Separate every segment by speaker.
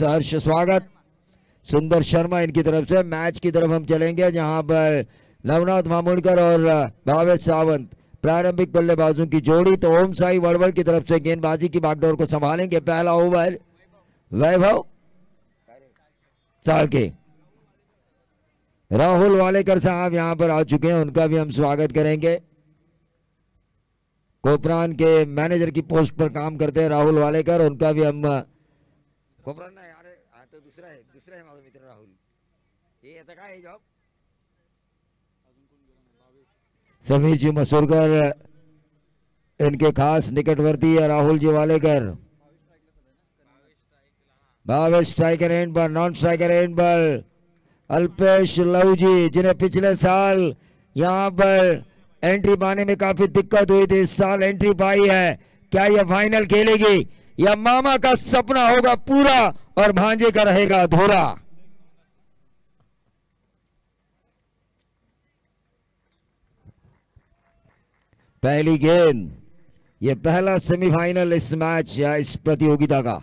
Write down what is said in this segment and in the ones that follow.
Speaker 1: हर्ष स्वागत। सुंदर शर्मा इनकी तरफ से। मैच की तरफ हम चलेंगे जहां पर नवनाथ मामूड़कर और भावेश सावंत प्रारंभिक बल्लेबाजों की जोड़ी। तो ओम साई वड़वड़ की तरफ से गेंदबाजी की बागडोर को संभालेंगे। पहला ओवर वैभव साल के राहुल वालेकर साहब यहां पर आ चुके हैं, उनका भी हम स्वागत करेंगे। कोपरान के मैनेजर की पोस्ट पर काम करते हैं राहुल वालेकर, उनका भी हम कोपरान ना यार तो दूसरा है माझा मित्र राहुल। ये आता काय जॉब समीर जी मसूरकर इनके खास निकटवर्ती है राहुल जी वालेकर। भावेश स्ट्राइकर एंड पर, नॉन स्ट्राइकर एंड पर अल्पेश लवजी, जिन्हें पिछले साल यहां पर एंट्री पाने में काफी दिक्कत हुई थी, इस साल एंट्री पाई है। क्या यह फाइनल खेलेगी या मामा का सपना होगा पूरा और भांजे का रहेगा अधूरा? पहली गेंद, यह पहला सेमीफाइनल इस मैच या इस प्रतियोगिता का।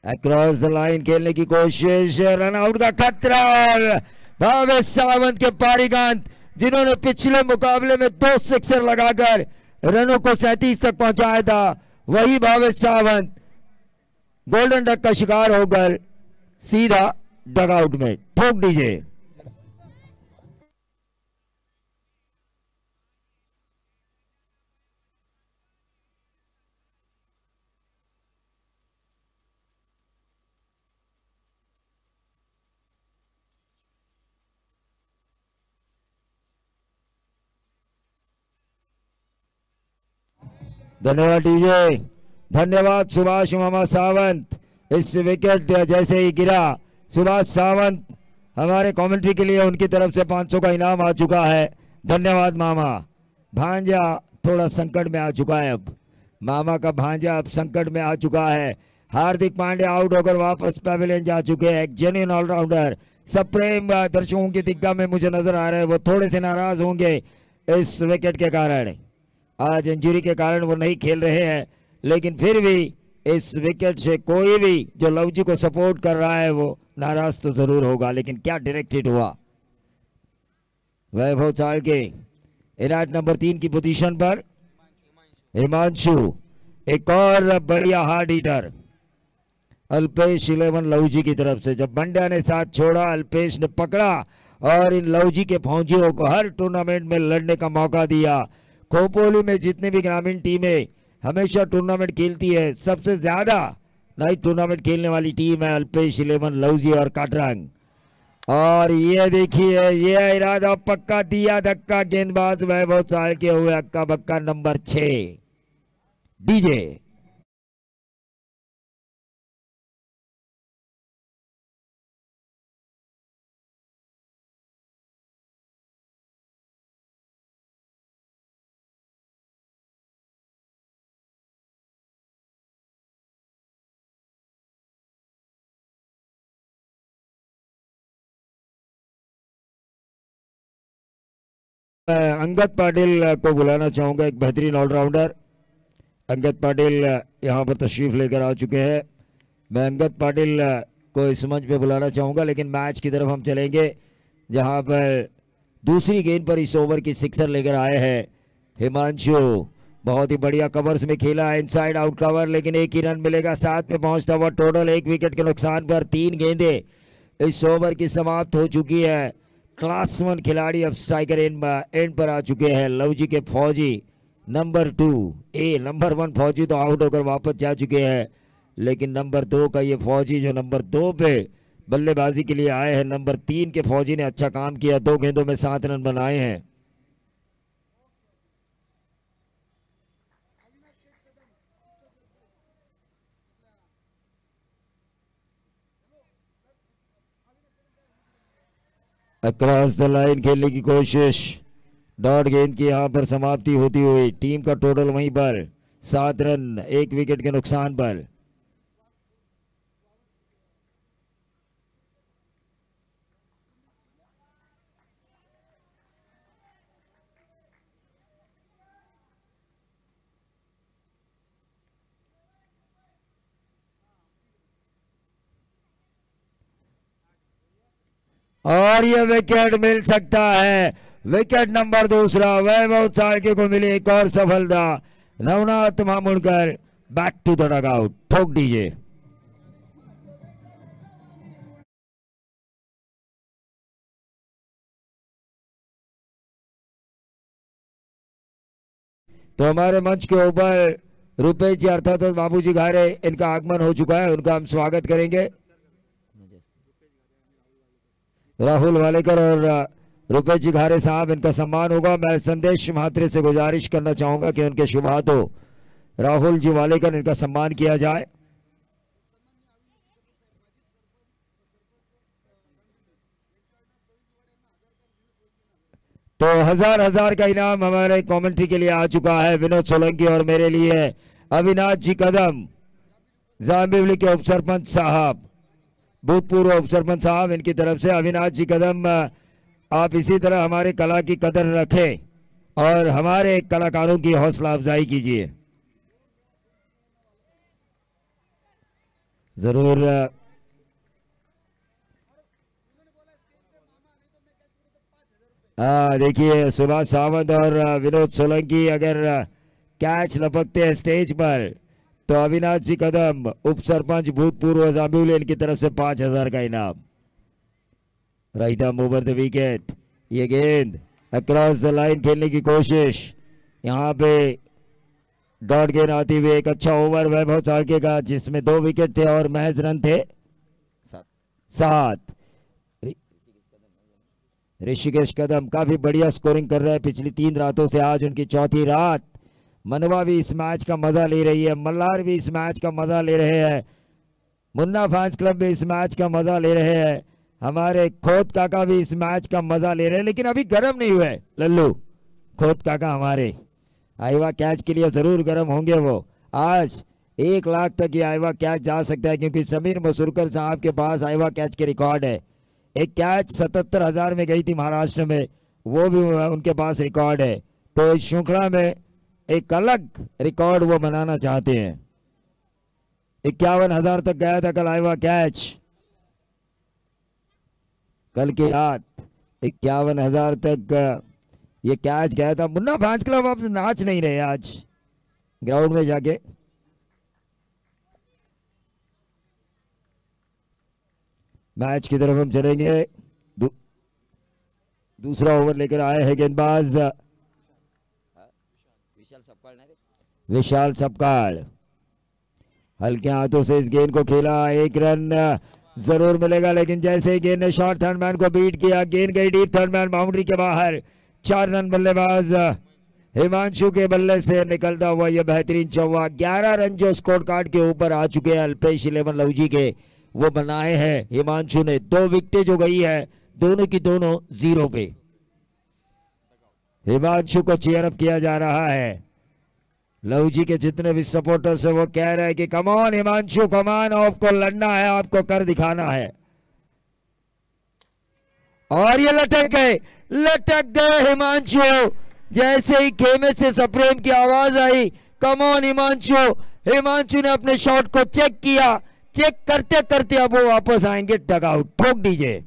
Speaker 1: अक्रॉस द लाइन खेलने की कोशिश, रन आउट का खतरा और भावेश सावंत के पारीगांत जिन्होंने पिछले मुकाबले में 2 सिक्सर लगाकर रनों को 37 तक पहुंचाया था, वही भावेश सावंत गोल्डन डक का शिकार होकर सीधा डगआउट में ठोक दीजिए। धन्यवाद डीजे, धन्यवाद सुभाष मामा सावंत। इस विकेट जैसे ही गिरा सुभाष सावंत हमारे कमेंट्री के लिए उनकी तरफ से 500 का इनाम आ चुका है। धन्यवाद मामा। भांजा थोड़ा संकट में आ चुका है, अब मामा का भांजा अब संकट में आ चुका है। हार्दिक पांडे आउट होकर वापस पैवेलियन जा चुके हैं। एक जेन्युइन ऑलराउंडर सप्रेम दर्शकों की दिग्गा में मुझे नजर आ रहे हैं, वो थोड़े से नाराज होंगे इस विकेट के कारण। आज इंजरी के कारण वो नहीं खेल रहे हैं, लेकिन फिर भी इस विकेट से कोई भी जो लवजी को सपोर्ट कर रहा है वो नाराज तो जरूर होगा। लेकिन क्या डायरेक्ट हिट हुआ। वैभव चाल के इनायत नंबर 3 की पोजीशन पर हिमांशु, एक और बढ़िया हार्ड हिटर अल्पेश 11 लवजी की तरफ से। जब बंड्या ने साथ छोड़ा, अल्पेश ने पकड़ा और इन लवजी के फौजियों को हर टूर्नामेंट में लड़ने का मौका दिया। खोपोली में जितनी भी ग्रामीण टीमें हमेशा टूर्नामेंट खेलती है, सबसे ज्यादा नाइट टूर्नामेंट खेलने वाली टीम है अल्पेश 11 लवजी और काटरंग। और ये देखिए, ये इरादा पक्का दिया धक्का गेंदबाज वैभव चाल के हुए अक्का बक्का नंबर 6 डीजे। अंगद पाटिल को बुलाना चाहूंगा, एक बेहतरीन ऑलराउंडर। अंगद पाटिल यहां पर तशरीफ लेकर आ चुके हैं। मैं अंगद पाटिल को इस मंच पे बुलाना चाहूंगा। लेकिन मैच की तरफ हम चलेंगे जहां पर दूसरी गेंद पर इस ओवर की सिक्सर लेकर आए हैं हिमांशु। बहुत ही बढ़िया कवर्स में खेला है, इनसाइड आउट कवर, लेकिन एक ही रन मिलेगा। 7 पे पहुंचता हुआ टोटल 1 विकेट के नुकसान पर 3 गेंदें इस ओवर की समाप्त हो चुकी है। क्लास 1 खिलाड़ी अब स्ट्राइकर एंड पर आ चुके हैं। लवजी के फौजी नंबर 2 नंबर 1 फौजी तो आउट होकर वापस जा चुके हैं, लेकिन नंबर 2 का ये फौजी जो नंबर 2 पे बल्लेबाजी के लिए आए हैं, नंबर 3 के फौजी ने अच्छा काम किया, 2 गेंदों में 7 रन बनाए हैं। अक्रॉस द लाइन खेलने की कोशिश, डॉट गेंद की यहां पर समाप्ति होती हुई। टीम का टोटल वहीं पर 7 रन 1 विकेट के नुकसान पर। और ये विकेट मिल सकता है। विकेट नंबर दूसरा, वैभव चाड़के को मिली एक और सफलता। Navnath Mamulkar back to the dugout, ठोक दीजिए। तो हमारे मंच के ऊपर रुपेश जी अर्थात बाबूजी घारे, इनका आगमन हो चुका है, उनका हम स्वागत करेंगे। राहुल वालेकर और रुपेश जी घारे साहब, इनका सम्मान होगा। मैं संदेश महात्रे से गुजारिश करना चाहूंगा कि उनके शुभ हाथों राहुल जी वालेकर इनका सम्मान किया जाए। तो हजार का इनाम हमारे कमेंट्री के लिए आ चुका है विनोद सोलंकी और मेरे लिए अविनाश जी कदम, जाम्बिवली के उप सरपंच साहब, भूतपूर्व उप सरपंच साहब, इनकी तरफ से अविनाश जी कदम। आप इसी तरह हमारे कला की कदर रखें और हमारे कलाकारों की हौसला अफजाई कीजिए जरूर। देखिए सुभाष सावंत और विनोद सोलंकी अगर कैच लपकते हैं स्टेज पर तो अविनाश जी कदम उप सरपंच भूतपूर्व जाम्बिवली, इनकी तरफ से 5000 का इनाम। Right arm over the wicket, ये गेंद अक्रॉस द लाइन खेलने की कोशिश, यहाँ पे डॉट गेंद आती हुई। एक अच्छा ओवर वैभव चाड़के का जिसमें 2 विकेट थे और महज रन थे 7। ऋषिकेश कदम काफी बढ़िया स्कोरिंग कर रहे हैं पिछली 3 रातों से, आज उनकी चौथी रात। मनवा भी इस मैच का मजा ले रही है, मल्हार भी इस मैच का मजा ले रहे हैं, मुन्ना फैंस क्लब भी इस मैच का मजा ले रहे हैं, हमारे खोत काका भी इस मैच का मजा ले रहे हैं। लेकिन अभी गर्म नहीं हुए लल्लू खोत काका हमारे, आईवा कैच के लिए जरूर गर्म होंगे वो। आज 1 लाख तक ये आईवा कैच जा सकता है क्योंकि समीर मसूरकर साहब के पास आईवा कैच के रिकॉर्ड है। एक कैच 77,000 में गई थी महाराष्ट्र में, वो भी उनके पास रिकॉर्ड है। तो इस श्रृंखला में एक अलग रिकॉर्ड वो बनाना चाहते हैं। 51,000 तक गया था कल आईवा कैच, कल की रात 51,000 तक ये कैच गया था। मुन्ना फैंस क्लब अब नाच नहीं रहे आज ग्राउंड में जाके। मैच की तरफ हम चलेंगे। दूसरा ओवर लेकर आए हैं गेंदबाज विशाल सपकाल, हल्के हाथों से इस गेंद को खेला, 1 रन जरूर मिलेगा। लेकिन जैसे ही गेंद ने शॉर्ट थर्ड मैन को बीट किया, गेंद गई डीप थर्ड मैन बाउंड्री के बाहर। 4 रन बल्लेबाज हिमांशु के बल्ले से निकलता हुआ यह बेहतरीन चौवा। 11 रन जो स्कोर कार्ड के ऊपर आ चुके हैं अल्पेश 11 लवजी के, वो बनाए हैं हिमांशु ने। 2 विकेटें जो गई है दोनों की दोनों 0 पे। हिमांशु को चीयर अप किया जा रहा है। लवजी के जितने भी सपोर्टर्स है वो कह रहे हैं कि कमान हिमांशु कमान, आपको लड़ना है, आपको कर दिखाना है। और ये लटक गए हिमांशु। जैसे ही खेमे से सप्रेम की आवाज आई, कमान हिमांशु, हिमांशु ने अपने शॉट को चेक किया, चेक करते करते अब वो वापस आएंगे डगआउट, ठोक दीजिए।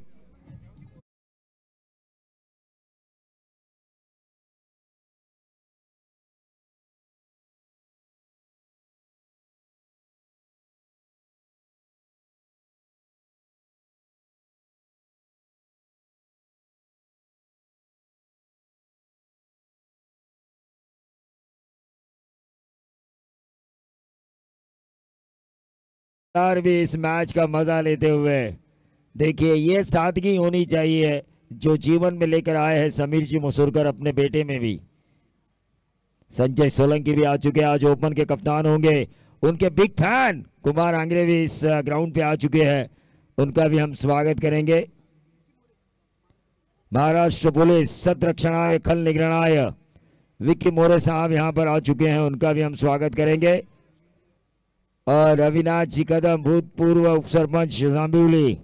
Speaker 1: भी इस मैच का मजा लेते हुए, देखिए ये सादगी होनी चाहिए जो जीवन में लेकर आए हैं समीर जी मसूरकर अपने बेटे में भी। संजय सोलंकी भी आ चुके हैं, आज ओपन के कप्तान होंगे। उनके बिग फैन कुमार आंग्रे भी इस ग्राउंड पे आ चुके हैं, उनका भी हम स्वागत करेंगे। महाराष्ट्र पुलिस सतरक्षणाय खल निगरणाय विक्की मोरे साहब यहां पर आ चुके हैं, उनका भी हम स्वागत करेंगे। और अविनाश जी कदम भूतपूर्व उप सरपंच जाम्बिवली,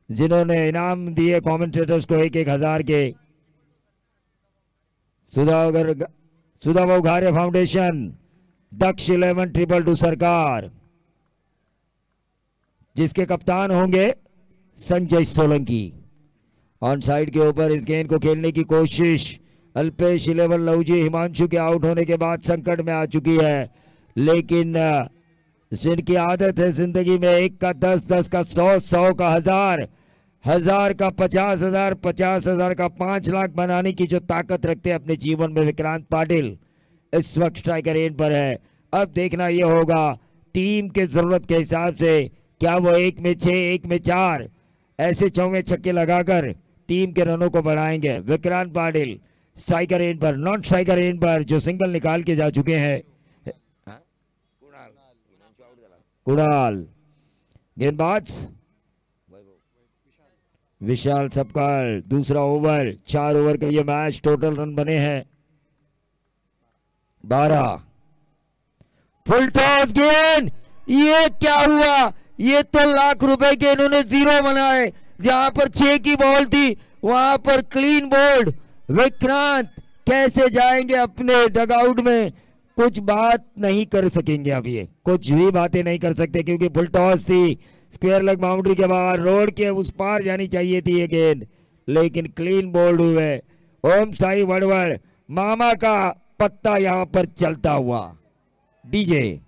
Speaker 1: जिन्होंने इनाम दिए कमेंटेटर्स को 1,000 के। सुधा घारे फाउंडेशन, दक्ष 11-222 सरकार, जिसके कप्तान होंगे संजय सोलंकी। ऑन साइड के ऊपर इस गेंद को खेलने की कोशिश। अल्पेश 11 लवजी हिमांशु के आउट होने के बाद संकट में आ चुकी है, लेकिन जिनकी आदत है जिंदगी में 1 का 10, 10 का 100, 100 का 1000, 1000 का 50,000, 50,000 का 5 लाख बनाने की जो ताकत रखते हैं अपने जीवन में विक्रांत पाटिल, इस वक्त स्ट्राइकर एंड पर है। अब देखना यह होगा टीम के जरूरत के हिसाब से क्या वो 1 में 6, 1 में 4 ऐसे चौके छक्के लगाकर टीम के रनों को बढ़ाएंगे। विक्रांत पाटिल स्ट्राइकर एंड पर, नॉन स्ट्राइकर एंड पर जो सिंगल निकाल के जा चुके हैं। कुणाल गेंदबाज विशाल सबकाल। दूसरा ओवर, 4 ओवर का ये मैच, टोटल रन बने हैं 12। फुल टॉस गेंद, ये क्या हुआ? ये तो लाख रुपए के इन्होंने 0 बनाए। जहां पर 6 की बॉल थी वहां पर क्लीन बोल्ड। विक्रांत कैसे जाएंगे अपने डगआउट में? कुछ बात नहीं कर सकेंगे। अब ये कुछ भी बातें नहीं कर सकते क्योंकि फुल टॉस थी। स्क्वायर लेग बाउंड्री के बाहर रोड के उस पार जानी चाहिए थी ये गेंद, लेकिन क्लीन बोल्ड हुए। ओम साई वड़वड़, मामा का पत्ता यहां पर चलता हुआ। डीजे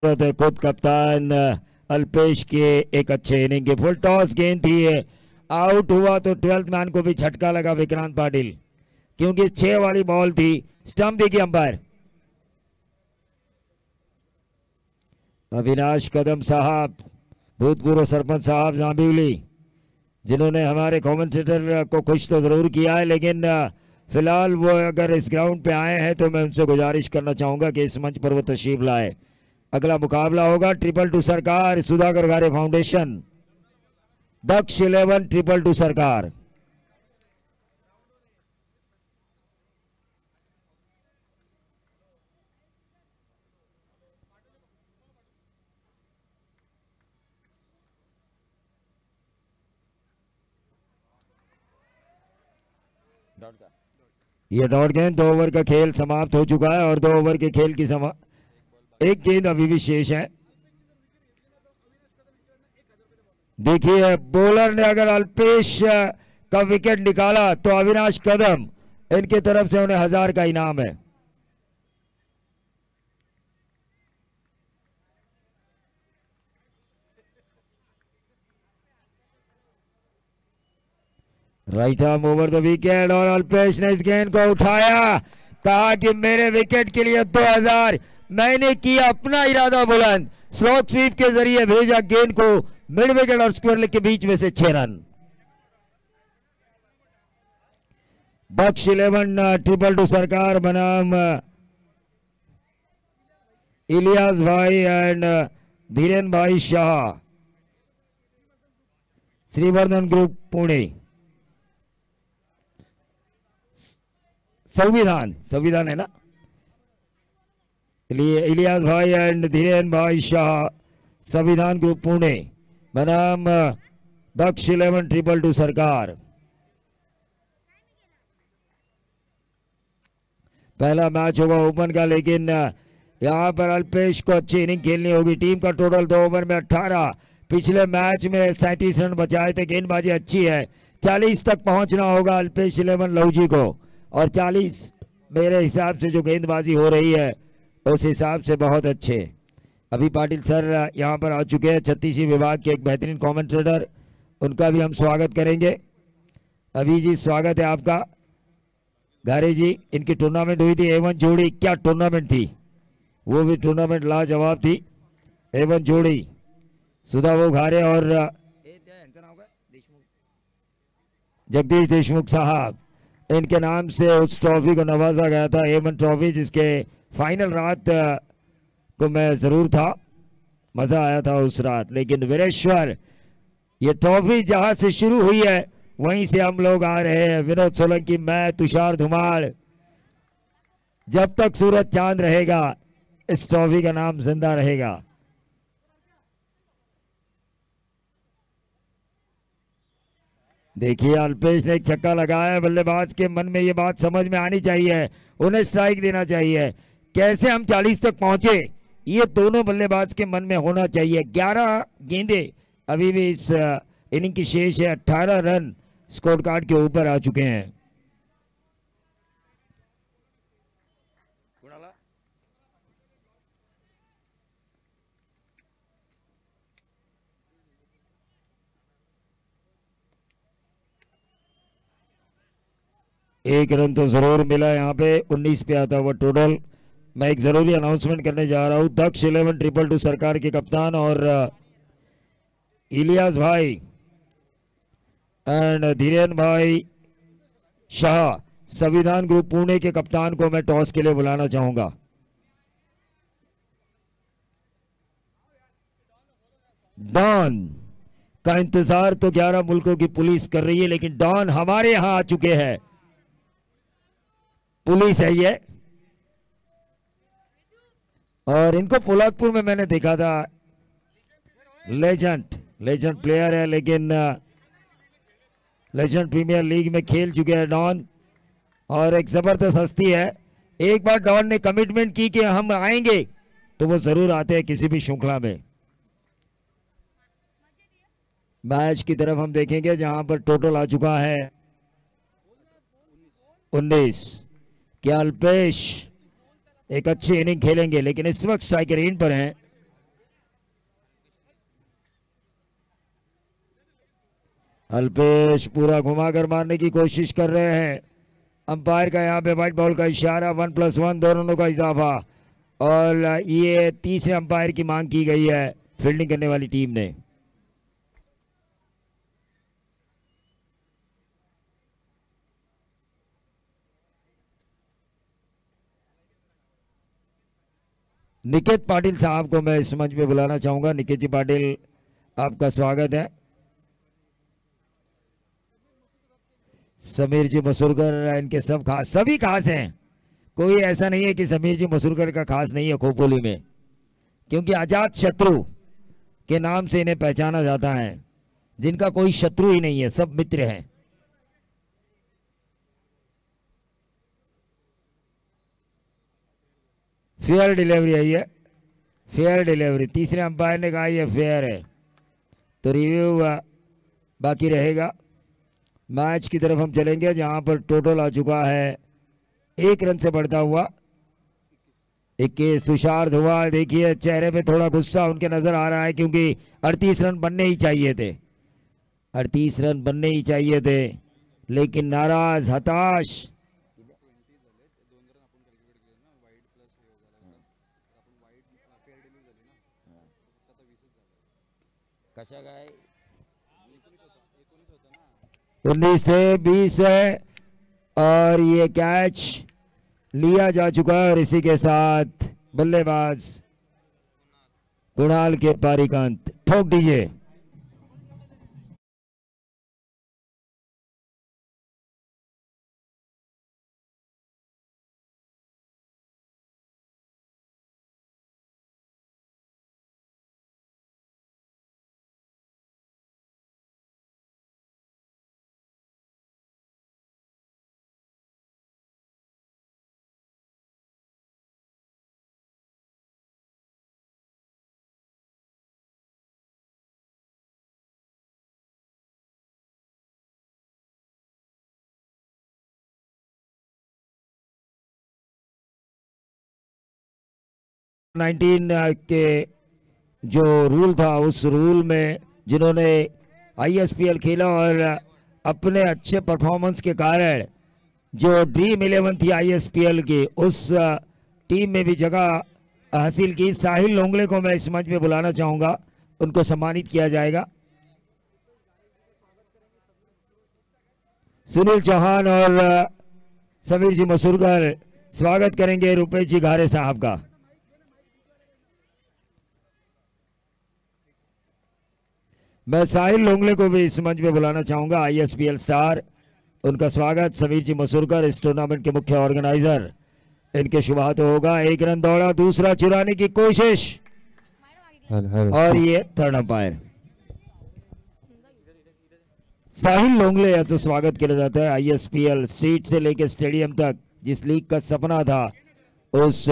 Speaker 1: खुद कप्तान अल्पेश के एक अच्छे इनिंग के। फुल टॉस गेंद थी, आउट हुआ तो 12th मैन को भी झटका लगा विक्रांत पाटिल क्योंकि 6 वाली बॉल थी। स्टंप देखिए अंपायर अविनाश कदम साहब, भूतपूर्व सरपंच साहब जांबिवली, जिन्होंने हमारे कमेंटेटर को खुश तो जरूर किया है, लेकिन फिलहाल वो अगर इस ग्राउंड पे आए हैं तो मैं उनसे गुजारिश करना चाहूंगा कि इस मंच पर वो तशरीफ लाए। अगला मुकाबला होगा 222 सरकार सुधाकर घारे फाउंडेशन, दक्ष 11 222 सरकार। ये डॉट गेंद, 2 ओवर का खेल समाप्त हो चुका है और 2 ओवर के खेल की एक गेंद अभी भी शेष है। देखिए बॉलर ने अगर अल्पेश का विकेट निकाला तो अविनाश कदम, इनके तरफ से उन्हें 1000 का इनाम है। Right arm over the wicket और अल्पेश ने इस गेंद को उठाया, कहा कि मेरे विकेट के लिए 2000, मैंने किया अपना इरादा बुलंद। स्लॉट स्वीप के जरिए भेजा गेंद को मिड विकेट और स्क्वायर लेग के बीच में से 6 रन। दक्ष 11 222 सरकार बनाम इलियास भाई एंड धीरेन भाई शाह, श्रीवर्धन ग्रुप पुणे। संविधान है ना, इलियास भाई एंड धीरेन भाई शाह, संविधान ग्रुप पुणे बनाम दक्ष 11 222 सरकार। पहला मैच होगा ओपन का, लेकिन यहां पर अल्पेश को अच्छी इनिंग खेलनी होगी। टीम का टोटल 2 ओवर में 18, पिछले मैच में 37 रन बचाए थे। गेंदबाजी अच्छी है, 40 तक पहुंचना होगा अल्पेश 11 लवजी को, और 40 मेरे हिसाब से जो गेंदबाजी हो रही है उस हिसाब से बहुत अच्छे। अभी पाटिल सर यहाँ पर आ चुके हैं, 36वीं विभाग के एक बेहतरीन कमेंटेटर, उनका भी हम स्वागत करेंगे। अभी जी स्वागत है आपका। घारे जी, इनकी टूर्नामेंट हुई थी A1 जोड़ी, क्या टूर्नामेंट थी वो भी, टूर्नामेंट लाजवाब थी। A1 जोड़ी सुधा वो घारे और जगदीश देशमुख साहब, इनके नाम से उस ट्रॉफी को नवाजा गया था, A1 ट्रॉफी, जिसके फाइनल रात को मैं ज़रूर था, मज़ा आया था उस रात। लेकिन वीरेश्वर, ये ट्रॉफी जहां से शुरू हुई है वहीं से हम लोग आ रहे हैं। विनोद सोलंकी, मैं, तुषार धुमाड़, जब तक सूरज चांद रहेगा इस ट्रॉफी का नाम जिंदा रहेगा। देखिए अल्पेश ने एक छक्का लगाया। बल्लेबाज के मन में ये बात समझ में आनी चाहिए, उन्हें स्ट्राइक देना चाहिए। कैसे हम 40 तक पहुंचे, ये दोनों बल्लेबाज के मन में होना चाहिए। 11 गेंदे अभी भी इस इनिंग की शेष है। 18 रन स्कोर कार्ड के ऊपर आ चुके हैं। एक रन तो जरूर मिला यहाँ पे। 19 पे आता हुआ टोटल। मैं एक जरूरी अनाउंसमेंट करने जा रहा हूँ। दक्ष 11 सरकार के कप्तान और इलियास भाई एंड धीरेन भाई शाह, संविधान ग्रुप पुणे के कप्तान को मैं टॉस के लिए बुलाना चाहूंगा। डॉन का इंतजार तो 11 मुल्कों की पुलिस कर रही है, लेकिन डॉन हमारे यहां आ चुके हैं। पुलिस है ये, और इनको पोलादपुर में मैंने देखा था। लेजेंड प्लेयर है, लेकिन लेजेंड प्रीमियर लीग में खेल चुके हैं डॉन, और एक जबरदस्त हस्ती है। एक बार डॉन ने कमिटमेंट की कि हम आएंगे तो वो जरूर आते हैं किसी भी श्रृंखला में। मैच की तरफ हम देखेंगे जहां पर टोटल आ चुका है 19। क्या अल्पेश एक अच्छी इनिंग खेलेंगे, लेकिन इस वक्त स्ट्राइकर इन पर हैं। अल्पेश पूरा घुमाकर मारने की कोशिश कर रहे हैं। अंपायर का यहां पे व्हाइट बॉल का इशारा, 1+1 दो रनों का इजाफा, और ये तीसरे अंपायर की मांग की गई है फील्डिंग करने वाली टीम ने। निकेत पाटिल साहब को मैं इस मंच पे बुलाना चाहूंगा। निकेत जी पाटिल, आपका स्वागत है। समीर जी मसूरकर, इनके सब खास, सभी खास हैं। कोई ऐसा नहीं है कि समीर जी मसूरकर का खास नहीं है खोपोली में, क्योंकि अजात शत्रु के नाम से इन्हें पहचाना जाता है। जिनका कोई शत्रु ही नहीं है, सब मित्र हैं। फेयर डिलीवरी है ये, फेयर डिलीवरी। तीसरे अंपायर ने कहा ये फेयर है, तो रिव्यू बाकी रहेगा। मैच की तरफ हम चलेंगे जहां पर टोटल आ चुका है 1 रन से बढ़ता हुआ 21। तुषार धुमाड़, देखिए चेहरे पे थोड़ा गुस्सा उनके नजर आ रहा है, क्योंकि 38 रन बनने ही चाहिए थे, 38 रन बनने ही चाहिए थे, लेकिन नाराज, हताश। कशा काय 19 थे, 20 है, और ये कैच लिया जा चुका है। और इसी के साथ बल्लेबाज कुणाल के पारी का अंत। ठोक दीजिए। नाइनटीन के जो रूल था, उस रूल में जिन्होंने ISPL खेला और अपने अच्छे परफॉर्मेंस के कारण जो ड्रीम 11 थी ISPL की, उस टीम में भी जगह हासिल की। साहिल लोंगले को मैं इस मंच में बुलाना चाहूंगा, उनको सम्मानित किया जाएगा। सुनील चौहान और समीर जी मसूरकर स्वागत करेंगे रुपेश जी घारे साहब का। मैं साहिल लोंगले को भी इस मंच में बुलाना चाहूंगा, ISPL स्टार। उनका स्वागत समीर जी मसूरकर, इस टूर्नामेंट के मुख्य ऑर्गेनाइजर। इनके शुभ हाथों होगा। एक रन दौड़ा, दूसरा चुराने की कोशिश और ये थर्ड अंपायर। साहिल लोंगले याचं स्वागत किया जाता है। ISPL स्ट्रीट से लेकर स्टेडियम तक जिस लीग का सपना था, उस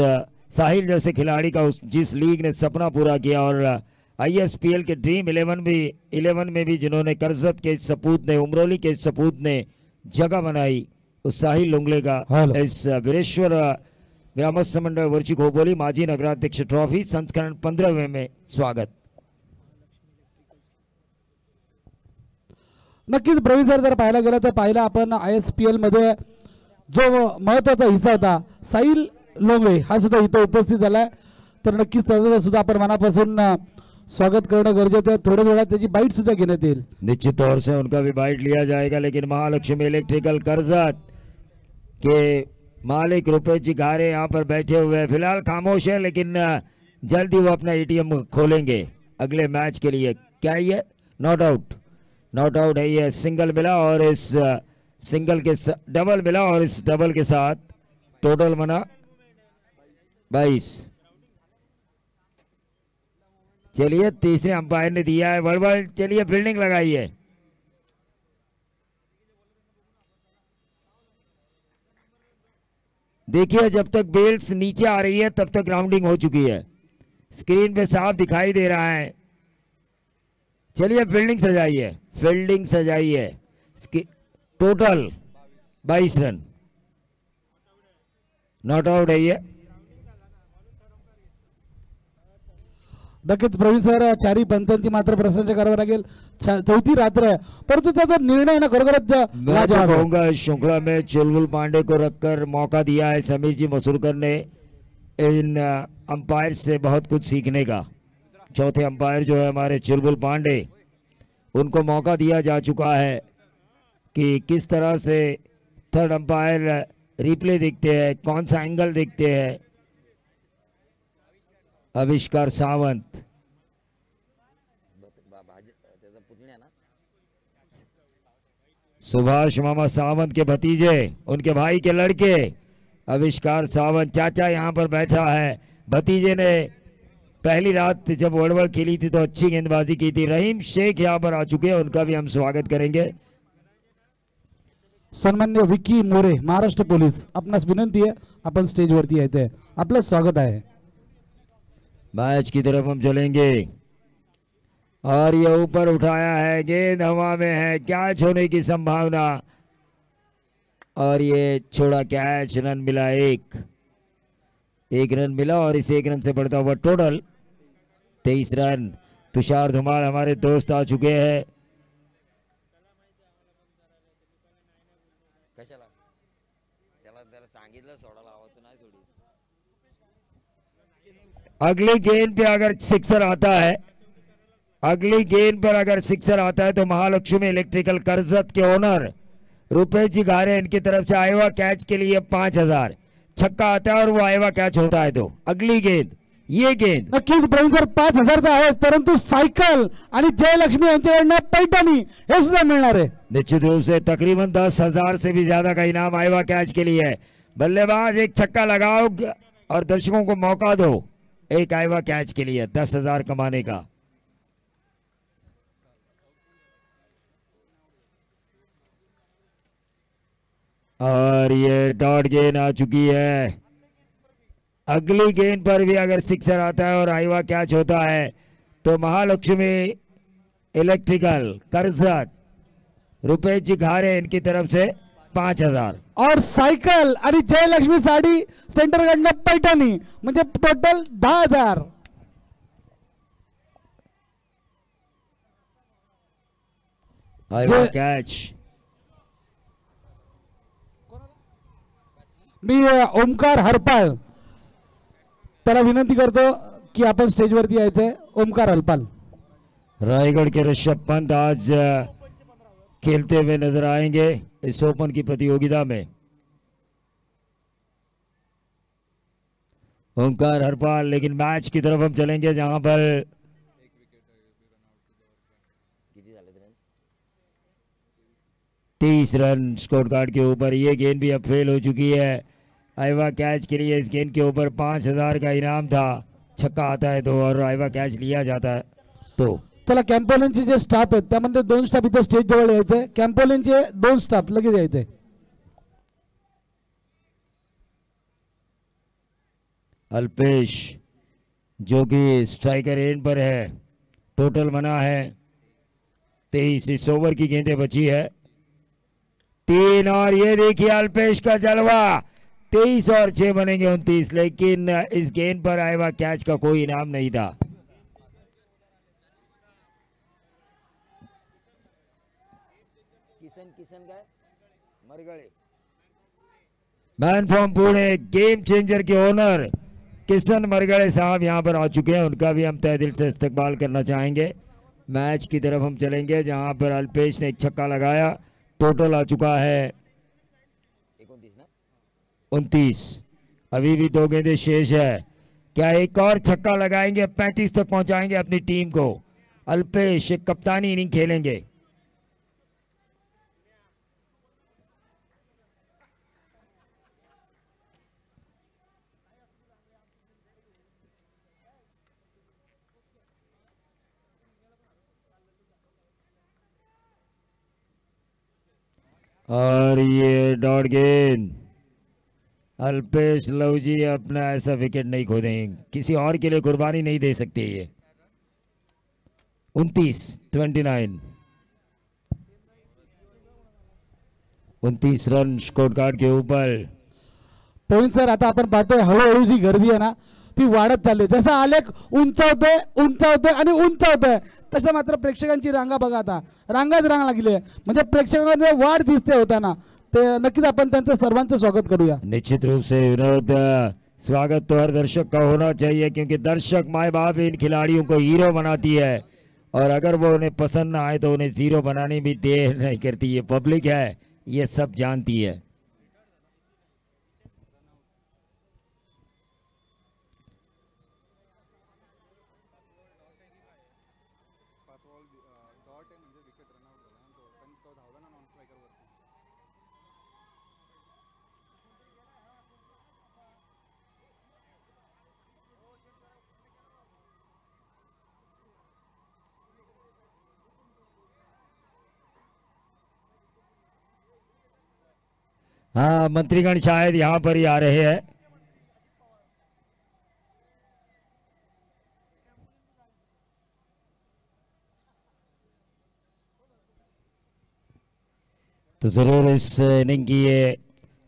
Speaker 1: साहिल जैसे खिलाड़ी का जिस लीग ने सपना पूरा किया, और ISPL के ड्रीम 11 में भी जिन्होंने करजत के सपूत ने, उमरोली के सपूत ने जगह बनाई, उस साहिल लोंगले का इस वीरेश्वर ग्रामस्थ मंडळ वरची खोपोली माजी नगराध्यक्ष ट्रॉफी संस्करण 15वें में स्वागत।
Speaker 2: नक्कीच प्रवीण सर, जर पाहायला गेलं तर पाहिलं आपण ISPL मध्ये जो महत्वाचा हिस्सा होता साहिल लोंगले हा सुद्धा इथं उपस्थित झालाय, तर नक्कीच त्याचं सुद्धा आपण मनापासून स्वागत करणं गरजेचं आहे। थोड्या वेळात त्याची बाईट सुद्धा घेण्यात येईल।
Speaker 1: निश्चित तौर से उनका भी बाइट लिया जाएगा, लेकिन महालक्ष्मी इलेक्ट्रिकल करजत के मालिक रुपेश जी घारे यहाँ पर बैठे हुए हैं। फिलहाल खामोश है, लेकिन जल्दी वो अपना ATM खोलेंगे अगले मैच के लिए। क्या ये नॉट आउट है, ये सिंगल मिला और इस सिंगल के डबल मिला और इस डबल के साथ टोटल बना 22। चलिए तीसरे अंपायर ने दिया है वर्बल। चलिए फील्डिंग लगाइए। देखिए जब तक बेल्स नीचे आ रही है तब तक ग्राउंडिंग हो चुकी है, स्क्रीन पे साफ दिखाई दे रहा है। चलिए फील्डिंग सजाइए। Total 22 run. नॉट आउट है ये।
Speaker 2: नक्कीच प्रवीण सर, चारी पंचांची मात्र प्रशंसा करावी लागेल। चौथी रात्र है, परंतु त्याचा निर्णय ना खरोखरच
Speaker 1: लाजवाब होगा। इस श्रृंखला में चुलबुल पांडे को रखकर मौका दिया है समीर जी मसूरकर ने, इन अंपायर से बहुत कुछ सीखने का। चौथे अंपायर जो है हमारे चुलबुल पांडे, उनको मौका दिया जा चुका है कि किस तरह से थर्ड अंपायर रिप्ले देखते हैं, कौन सा एंगल देखते हैं। आविष्कार सावंत, सुभाष मामा सावंत के भतीजे, उनके भाई के लड़के आविष्कार सावंत। चाचा यहाँ पर बैठा है। भतीजे ने पहली रात जब वर्ल्ड वर्ल्ड खेली थी तो अच्छी गेंदबाजी की थी। रहीम शेख यहाँ पर आ चुके हैं, उनका भी हम स्वागत करेंगे।
Speaker 2: सन्मान्य विकी मोरे, महाराष्ट्र पोलीस, आपणास विनंती आहे आपण स्टेजवरती यायचे, आपलं स्वागत आहे।
Speaker 1: मैच की तरफ हम चलेंगे और ये ऊपर उठाया है, गेंद हवा में है, कैच होने की संभावना और ये छोड़ा कैच। रन मिला एक रन मिला और इस एक रन से बढ़ता हुआ टोटल 23 रन। तुषार धुमाल हमारे दोस्त आ चुके हैं। अगली गेंद पे अगर सिक्सर आता है, तो महालक्ष्मी इलेक्ट्रिकल करजत के ओनर रुपेश जी घारे, इनकी तरफ से आएवा कैच के लिए 5000। छक्का आता है और वो आएवा कैच होता है तो अगली गेंद, ये गेंद
Speaker 2: नक्कीच प्रवीण सर 5000 आहे, परंतु सायकल आणि जयलक्ष्मी यांच्याकडनं पैठणी हे सुद्धा मिळणार आहे।
Speaker 1: निश्चित रूप से तकरीबन 10,000 से भी ज्यादा का इनाम आएवा कैच के लिए है। बल्लेबाज एक छक्का लगाओ और दर्शकों को मौका दो एक आएवा कैच के लिए 10,000 कमाने का। और ये डॉट गेंद आ चुकी है। अगली गेंद पर भी अगर सिक्सर आता है और आईवा कैच होता है तो महालक्ष्मी इलेक्ट्रिकल करजत रुपेश जी घारे, इनकी तरफ से 5000
Speaker 2: और सायकल आणि जयलक्ष्मी साडी सेंटर कडनं पैठणी, म्हणजे टोटल 10,000।
Speaker 1: आईवा कैच।
Speaker 2: मी ओमकार हरपाल त्याला विनंती करतो की आपण स्टेजवरती यायचंय। ओमकार हरपाल,
Speaker 1: रायगढ़ के ऋषभ पंत आज खेलते हुए नजर आएंगे इस ओपन की प्रतियोगिता में। ओंकार हरपाल। लेकिन मैच की तरफ हम चलेंगे जहां पर 30 रन स्कोर कार्ड के ऊपर। ये गेंद भी अब फेल हो चुकी है। आइवा कैच के लिए इस गेंद के ऊपर 5000 का इनाम था। छक्का आता है तो और आइवा कैच लिया जाता है तो
Speaker 2: चला कॅम्पोलिनचे जे स्टाफ आहेत त्यामध्ये 2 स्टाफ इथे स्टेज जवळ यायचे. कॅम्पोलिनचे 2 स्टाफ लगेच यायचे.
Speaker 1: अल्पेश जो कि स्ट्राइकर एंड पर है। टोटल बना है 23। इस ओवर की गेंदें बची है 3 और ये देखिए अल्पेश का जलवा। 23 और 6 बनेंगे 29। लेकिन इस गेंद पर आएगा कैच का कोई इनाम नहीं था। किशन का Margade man from Pune game changer के ओनर किशन मरगड़े साहब यहां पर आ चुके हैं। उनका भी हम तहे दिल से इस्तकबाल करना चाहेंगे। मैच की तरफ हम चलेंगे जहां पर अल्पेश ने एक छक्का लगाया। टोटल आ चुका है 29। अभी भी 2 गेंदें शेष है। क्या एक और छक्का लगाएंगे 35 तक पहुंचाएंगे अपनी टीम को। अल्पेश एक कप्तानी इनिंग खेलेंगे। और ये डॉट गेंद। अल्पेश लवजी अपना ऐसा विकेट नहीं खो देंगे। किसी और के लिए कुर्बानी नहीं दे सकते ये। 29 रन स्कोर कार्ड के ऊपर।
Speaker 2: प्रवीण सर आता आपण पाहतोय हळूहळू जी गर्दी आहे ना ती वाढत चालली. जसा आलेख उंचावतोय आणि उंचावतोय तसं मात्र प्रेक्षकांची रांगा बघा आता रांगाच रांग लागली आहे. म्हणजे प्रेक्षकांमध्ये वाढ दिसते होताना ते नक्कीच आपण त्यांचं सर्वांचं स्वागत करूया.
Speaker 1: निश्चित रूप से विनोद स्वागत तो हर दर्शक का होना चाहिए क्योंकि दर्शक माए बाप इन खिलाड़ियों को हीरो बनाती है और अगर वो उन्हें पसंद ना आए तो उन्हें जीरो बनाने में देर नहीं करती। ये पब्लिक है ये सब जानती है। हाँ मंत्रीगण शायद यहाँ पर ही आ रहे हैं। तो जरूर इस इनिंग की ये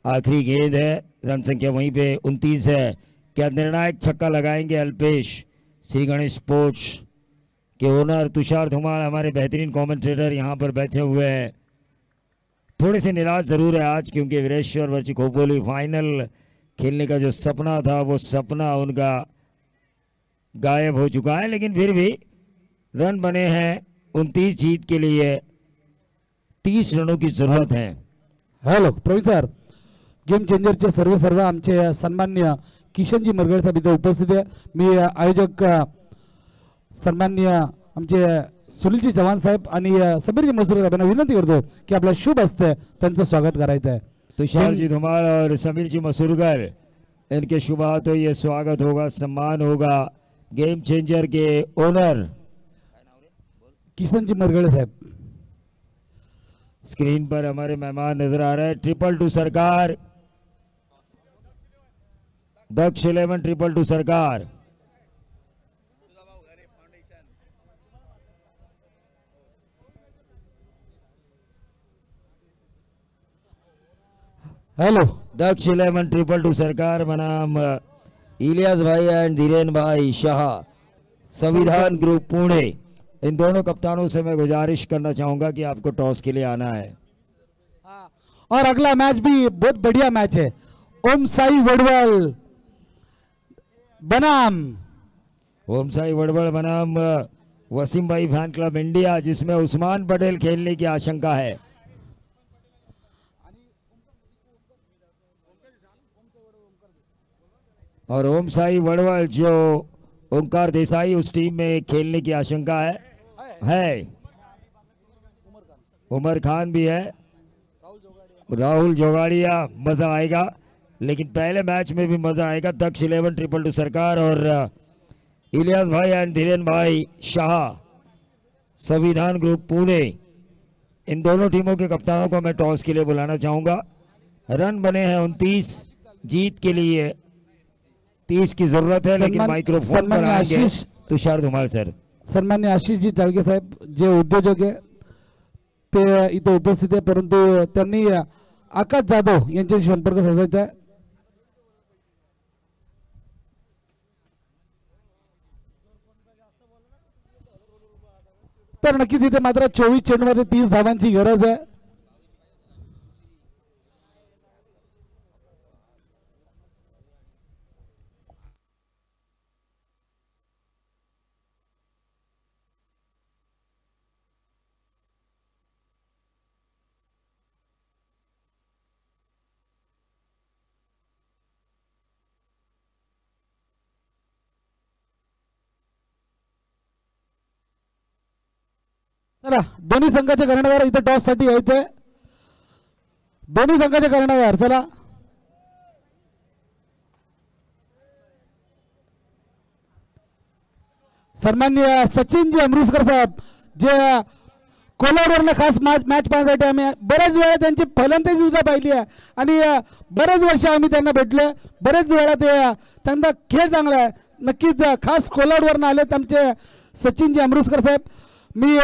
Speaker 1: आखिरी गेंद है। रन संख्या वहीं पे 29 है। क्या निर्णायक छक्का लगाएंगे अल्पेश। श्री गणेश स्पोर्ट्स के ओनर तुषार धुमाल हमारे बेहतरीन कमेंटेटर यहाँ पर बैठे हुए हैं। थोड़े से निराश जरूर है आज क्योंकि वीरेश्वर वर्ची खोपोली फाइनल खेलने का जो सपना था वो सपना उनका गायब हो चुका है। लेकिन फिर भी रन बने हैं 29। जीत के लिए 30 रनों की जरूरत है।
Speaker 2: हॅलो प्रवीण सर गेम चेंजरचे सर्व आमचे सन्माननीय किशनजी मरगळे साहेब इथे उपस्थित आहे. मी आयोजक सन्माननीय आमचे सुनीलजी चव्हाण साहेब आणि समीरजी मसूर साहेबांना विनंती करतो की आपल्या शुभ हस्ते त्यांचं स्वागत करायचं आहे.
Speaker 1: तुषार जी धुमाल और समीर जी मसूरगर इनके शुभ हाथों ये स्वागत होगा सम्मान होगा। गेम चेंजर के ओनर
Speaker 2: किशनजी मरगळे साहेब
Speaker 1: स्क्रीन पर हमारे मेहमान नजर आ रहे हैं। 222 सरकार दक्ष 11 222 सरकार।
Speaker 2: हेलो
Speaker 1: दक्ष 11 222 सरकार बनाम इलियास भाई एंड धीरेन भाई शाह संविधान ग्रुप पुणे। इन दोनों कप्तानों से मैं गुजारिश करना चाहूंगा कि आपको टॉस के लिए आना है।
Speaker 2: और अगला मैच भी बहुत बढ़िया मैच है। ओम साई वडवल
Speaker 1: बनाम वसीम भाई फैन क्लब इंडिया जिसमें उस्मान पटेल खेलने की आशंका है। और ओम साई वड़वल जो ओंकार देसाई उस टीम में खेलने की आशंका है। उमर खान भी है, राहुल जोगाड़िया। मजा आएगा, लेकिन पहले मैच में भी मजा आएगा। दक्ष 11 222 सरकार और इलियास भाई एंड धीरेन भाई शाह, संविधान ग्रुप पुणे, इन दोनों टीमों के कप्तानों को मैं टॉस के लिए बुलाना चाहूंगा। रन बने हैं 29, जीत के लिए 30 की जरूरत है, लेकिन माइक्रोफोन पर आएंगे तुषार धुमाळ सर।
Speaker 2: सन्मान्य आशिषजी चाळके साहेब, जे उद्योजक आहे ते इथे उपस्थित आहे, परंतु त्यांनी आकाश जाधव यांच्याशी संपर्क साधायचा आहे। तर नक्कीच इथे मात्र 24 चेंडूमध्ये 30 धावांची गरज आहे। चला, दोन्ही संघाचे कर्णधार इथे टॉस साठी यायचे। दोन्ही संघाचे कर्णधार चला। सन्माननीय सचिनजी अमृतसर साहेब, जे कोल्हापूरला खास मॅच पाहण्यासाठी आम्ही बरेच वेळा त्यांची फलंदाजी सुद्धा पाहिली आहे आणि बरेच वर्ष आम्ही त्यांना भेटले, बरेच वेळा त्यांचा खेळ चांगला आहे। नक्कीच खास कोल्हापूरवरून आलेत आमचे सचिनजी अमृतसर साहेब। मी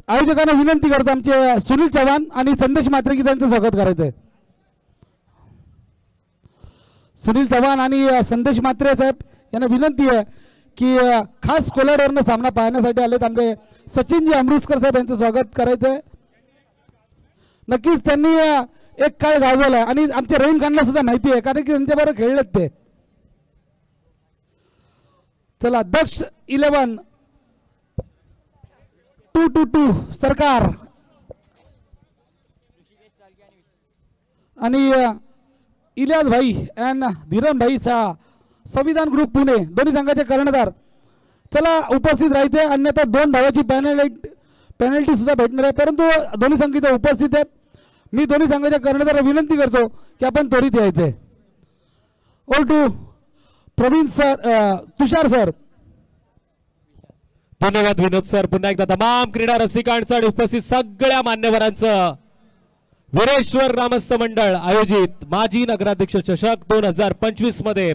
Speaker 2: आयोजकांना विनंती करतो आमचे सुनील चव्हाण आणि संदेश म्हात्रे की त्यांचं स्वागत करायचं आहे। सुनील चव्हाण आणि संदेश म्हात्रे साहेब यांना विनंती आहे की खास कोल्हापूरवरून सामना पाहण्यासाठी आलेत आमचे सचिनजी अमृतसर साहेब यांचं स्वागत करायचं आहे। नक्कीच त्यांनी एक काळ गाजवलाय आणि आमच्या रहीम खानला सुद्धा माहिती आहे, कारण की त्यांच्याबरोबर खेळलेत ते। चला, दक्ष 11 222 सरकार आणि इलियास भाई अँड धीरन भाई शाह, संविधान ग्रुप पुणे, दोन्ही संघाचे कर्णधार चला उपस्थित राहायचे, अन्यथा 2 धावाची पेनल्टी सुद्धा भेटणार आहे, परंतु दोन्ही संघ इथे उपस्थित आहेत। मी दोन्ही संघाच्या कर्णधाराला विनंती करतो की आपण त्वरित यायचे। All to Praveen sir, Tushar sir.
Speaker 3: धन्यवाद विनोद सर। पुन्हा एकदा तमाम क्रीडा रसिकांचं आणि उपस्थित सगळ्या मान्यवरांचं वीरेश्वर रामस्थ मंडळ आयोजित माजी नगराध्यक्ष चषक 2025 मध्ये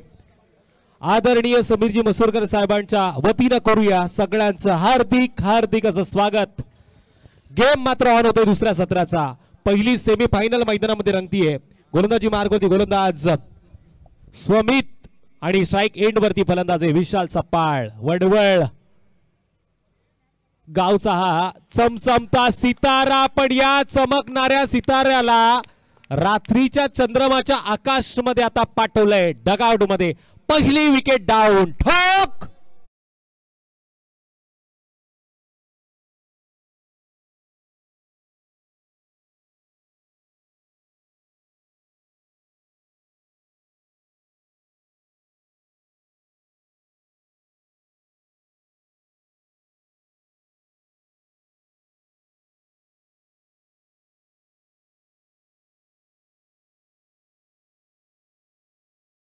Speaker 3: आदरणीय समीरजी मसूरकर साहेबांच्या वतीनं करूया सगळ्यांचं हार्दिक हार्दिक असं स्वागत। गेम मात्र ऑन होतोय दुसऱ्या सत्राचा। पहिली सेमी फायनल मैदानामध्ये रंगतीये। गोलंदाजी मार्गवरती गोलंदाज स्वमित आणि स्ट्राइक एंड वरती फलंदाज आहे विशाल सप्पाळ। वडवळ गावचा हा चमचमता सितारा, पण या चमकणाऱ्या सिताऱ्याला रात्रीच्या चंद्रमाच्या आकाशमध्ये आता पाठवलंय डगआउट मध्ये। पहिली विकेट डाऊन, ठोक।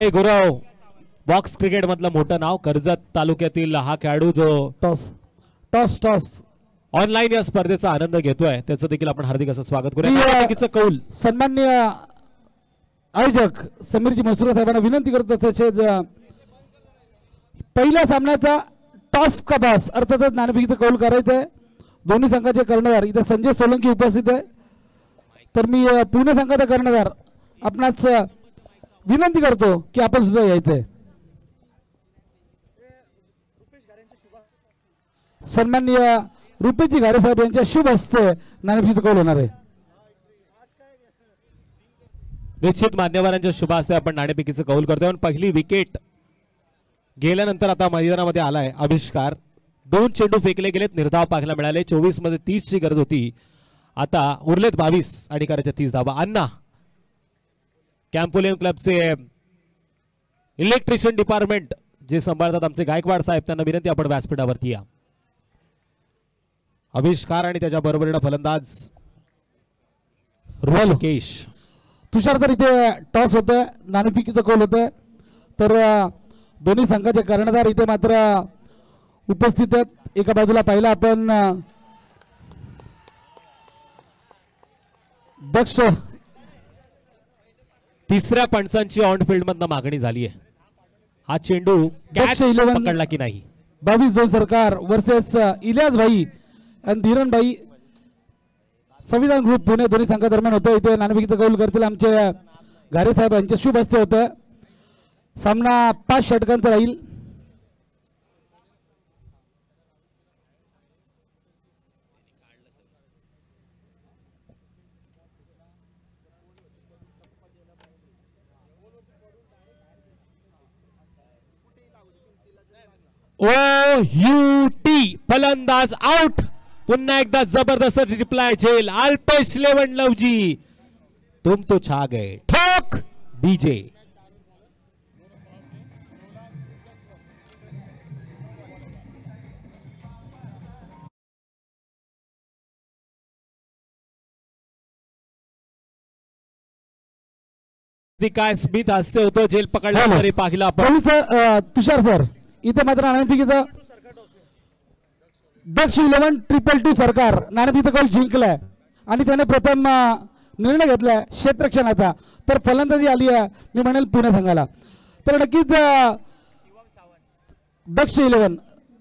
Speaker 3: गुरव बॉक्स क्रिकेट मधलं मोठं नाव, कर्जत तालुक्यातील हा खेळाडू जो
Speaker 2: टॉस टॉस टॉस
Speaker 3: ऑनलाईन या स्पर्धेचा आनंद घेतोय, त्याचं देखील आपण हार्दिक असं स्वागत करूया। कौल
Speaker 2: सन्माननीय आयोजक समीरजी मसूर साहेबांना विनंती करतो, तसेच पहिल्या सामन्याचा टॉस का बॉस अर्थातच नाणेफेकीचं कौल करायचंय। दोन्ही संघाचे कर्णधार इथे संजय सोलंकी उपस्थित आहे, तर मी पुणे संघाचा कर्णधार आपणास विनंती करतो की आपण सुद्धा यायचंय। सन्माननीय रुपेशजी घारे साहेब यांच्या शुभ हस्ते नाणेफेकीचं कौल होणार आहे।
Speaker 3: निश्चित मान्यवरांच्या शुभ हस्ते आपण नाणेफेकीचं कौल करतोय। पहिली विकेट गेल्यानंतर आता मैदानामध्ये आलाय आविष्कार। 2 चेंडू फेकले गेलेत, निर्धाव पाहायला मिळाले। 24 मध्ये 30 ची गरज होती, आता उरलेत 22 आणि करायच्या 30 धावा। अण्णा कॅम्पोलियन क्लबचे इलेक्ट्रिशियन डिपार्टमेंट जे सांभाळतात आमचे गायकवाड साहेब त्यांना विनंती आपण व्यासपीठावरती या. आविष्कार आणि त्याच्या बरोबरीने फलंदाज ऋषिकेश.
Speaker 2: तुषार तर इथे टॉस होतं, नाणेफेकीचं कौल होतं, तर दोन्ही संघाचे कर्णधार इथे मात्र उपस्थित आहेत. एका बाजूला पाहिलं आपण दक्ष.
Speaker 3: तिसऱ्या पंचांची ऑन फील्ड मधनं मागणी झाली आहे. हा चेंडू कॅच
Speaker 2: 11
Speaker 3: पकडला की नाही.
Speaker 2: 22 सरकार वर्सेस इलियास भाई आणि धीरन भाई संविधान ग्रुप पुणे दोन्ही संघादरम्यान होतं. इथे नाणेफेकीचं कौल करतील आमचे घारे साहेब यांचे शुभ हस्ते होतं. सामना 5 षटकांचा राहील.
Speaker 3: OUT फलंदाज आउट. पुन्हा एकदा जबरदस्त रिप्लाय झेल. अल्पेश लवजी तुम तो छा गए. ठोक डीजे. काय स्मिथ हास्य होतो. जेल पकडला पाहिला आपण.
Speaker 2: तुषार सर इथे मात्र नाणेफेकीचं दक्ष 11 222 सरकार नाणेफेकीचं कौल जिंकलाय आणि त्याने प्रथम निर्णय घेतलाय क्षेत्ररक्षणाचा. तर फलंदाजी आली आहे मी म्हणेल पुणे संघाला. तर नक्कीच दक्ष 11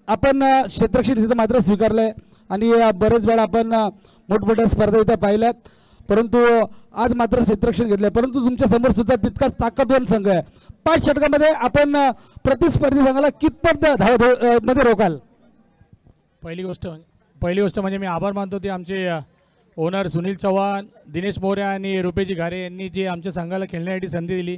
Speaker 2: आपण क्षेत्ररक्षण इथं मात्र स्वीकारलंय आणि बरेच वेळा आपण मोठमोठ्या स्पर्धा इथं पाहिल्यात, परंतु आज मात्र क्षेत्ररक्षण घेतलंय. परंतु तुमच्या समोर सुद्धा तितकाच ताकदवान संघ आहे. 5 षटकांमध्ये आपण प्रतिस्पर्धी संघाला कितपत मध्ये रोकाल?
Speaker 4: पहिली गोष्ट म्हणजे मी आभार मानतो ते आमचे ओनर सुनील चव्हाण, दिनेश मोरे आणि रुपेजी घारे यांनी जे आमच्या संघाला खेळण्यासाठी संधी दिली.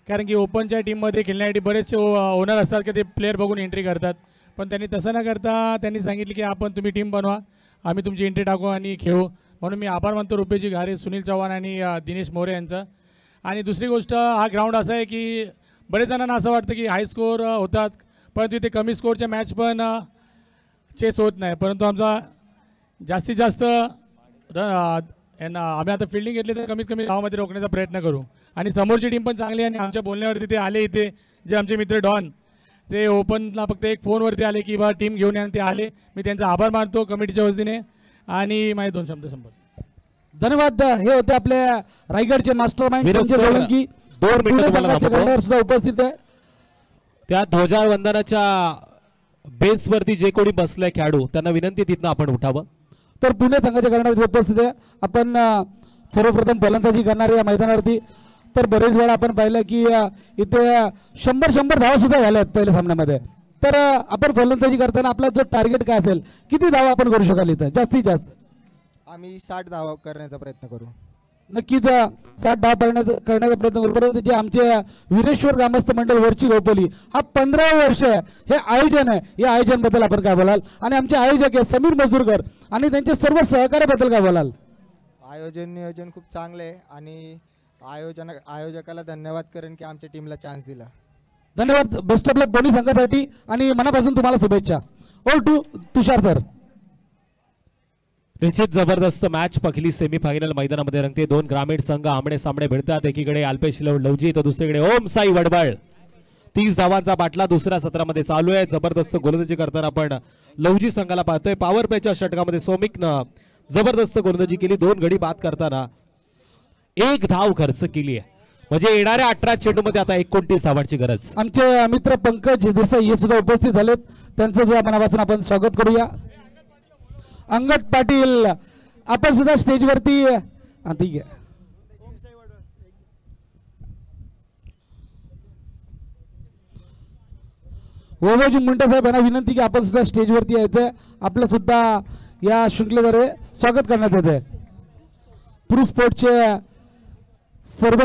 Speaker 4: कारण की ओपनच्या टीममध्ये खेळण्यासाठी बरेचसे ओनर असतात की ते प्लेअर बघून एंट्री करतात, पण त्यांनी तसं न करता त्यांनी सांगितले की तुम्ही टीम बनवा, आम्ही तुमची एंट्री टाकू आणि खेळू. म्हणून मी आभार मानतो रुपेजी घारे, सुनील चव्हाण आणि दिनेश मोरे यांचा. आणि दुसरी गोष्ट, हा ग्राउंड असा आहे की बरेच जणांना असं वाटतं की हाय स्कोअर होतात, परंतु इथे कमी स्कोअरच्या मॅच पण चेस होत नाही. परंतु आमचा जास्तीत जास्त आम्ही आता फिल्डिंग घेतली तर कमीत कमी धावामध्ये रोखण्याचा प्रयत्न करू. आणि समोरची टीम पण चांगली आहे आणि आमच्या बोलण्यावरती ते आले. इथे जे आमचे मित्र डॉन ते ओपनला फक्त एक फोनवरती आले की बा टीम घेऊन या, ते आले. मी त्यांचा आभार मानतो कमिटीच्या वतीने आणि माझे 2 शब्द संपत.
Speaker 2: धन्यवाद. हे होते आपले रायगडचे मास्टर माइंड सोलंकी.
Speaker 3: 2 मिनिटं
Speaker 2: सुद्धा उपस्थित आहे.
Speaker 3: त्या ध्वजावंदनाच्या बेसवरती जे कोणी बसले खेळाडू त्यांना विनंती तिथनं आपण उठावं.
Speaker 2: तर पुणे संघाच्या करण्यात उपस्थित आहे. आपण सर्वप्रथम फलंदाजी करणार या मैदानावरती. तर बरेच वेळा आपण पाहिलं की इथे 100 धावा सुद्धा झाल्या आहेत पहिल्या सामन्यामध्ये. तर आपण फलंदाजी करताना आपला जो टार्गेट काय असेल, किती धावा आपण करू शकाल इथं जास्तीत जास्त?
Speaker 5: आम्ही 60 धावा करण्याचा प्रयत्न करू.
Speaker 2: नक्कीच 60 धावा करण्याचा प्रयत्न करू. परंतु जे आमचे वीरेश्वर ग्रामस्थ मंडळ वरची गोपोली हा 15 वर्ष हे आयोजन आहे, या आयोजनाबद्दल आपण काय बोलाल? आणि आमचे आयोजक आहे समीर मजूरकर आणि त्यांचे सर्व सहकार्याबद्दल काय बोलाल?
Speaker 5: नियोजन खूप चांगले आहे आणि आयोजकाला धन्यवाद करेन की आमच्या टीमला चान्स दिला.
Speaker 2: धन्यवाद. बेस्ट ऑफ लक दोन्ही संघासाठी आणि मनापासून तुम्हाला शुभेच्छा. Over to Tushar sir.
Speaker 3: निश्चित जबरदस्त मॅच पहिली सेमीफायनल मैदानामध्ये रंगते. 2 ग्रामीण संघ आमने सामने भिडतात. एकीकडे अल्पेश लवजी तर दुसरीकडे ओम साई वडबळ. 30 धावांचा बाटला दुसऱ्या सत्रामध्ये चालू आहे. जबरदस्त गोलंदाजी करताना आपण लवजी संघाला पाहतोय. पॉवर प्लेच्या षटकामध्ये सोमिकनं जबरदस्त गोलंदाजी केली. 2 गडी बाद करताना 1 धाव खर्च केली आहे. म्हणजे येणाऱ्या 18 चेंडूमध्ये आता 29 धावांची गरज.
Speaker 2: आमचे मित्र पंकज देसाई हे सुद्धा उपस्थित झालेत. त्यांचं सुद्धा मनापासून आपण स्वागत करूया. अंगद पाटील आपण सुद्धा स्टेजवरती. ठीक आहे. वैभवजी मुंडे साहेब यांना विनंती की आपण सुद्धा स्टेजवरती यायचं. आपलं सुद्धा या शृंखलेद्वारे स्वागत करण्यात येते. पुरुष स्पोर्टचे सर्व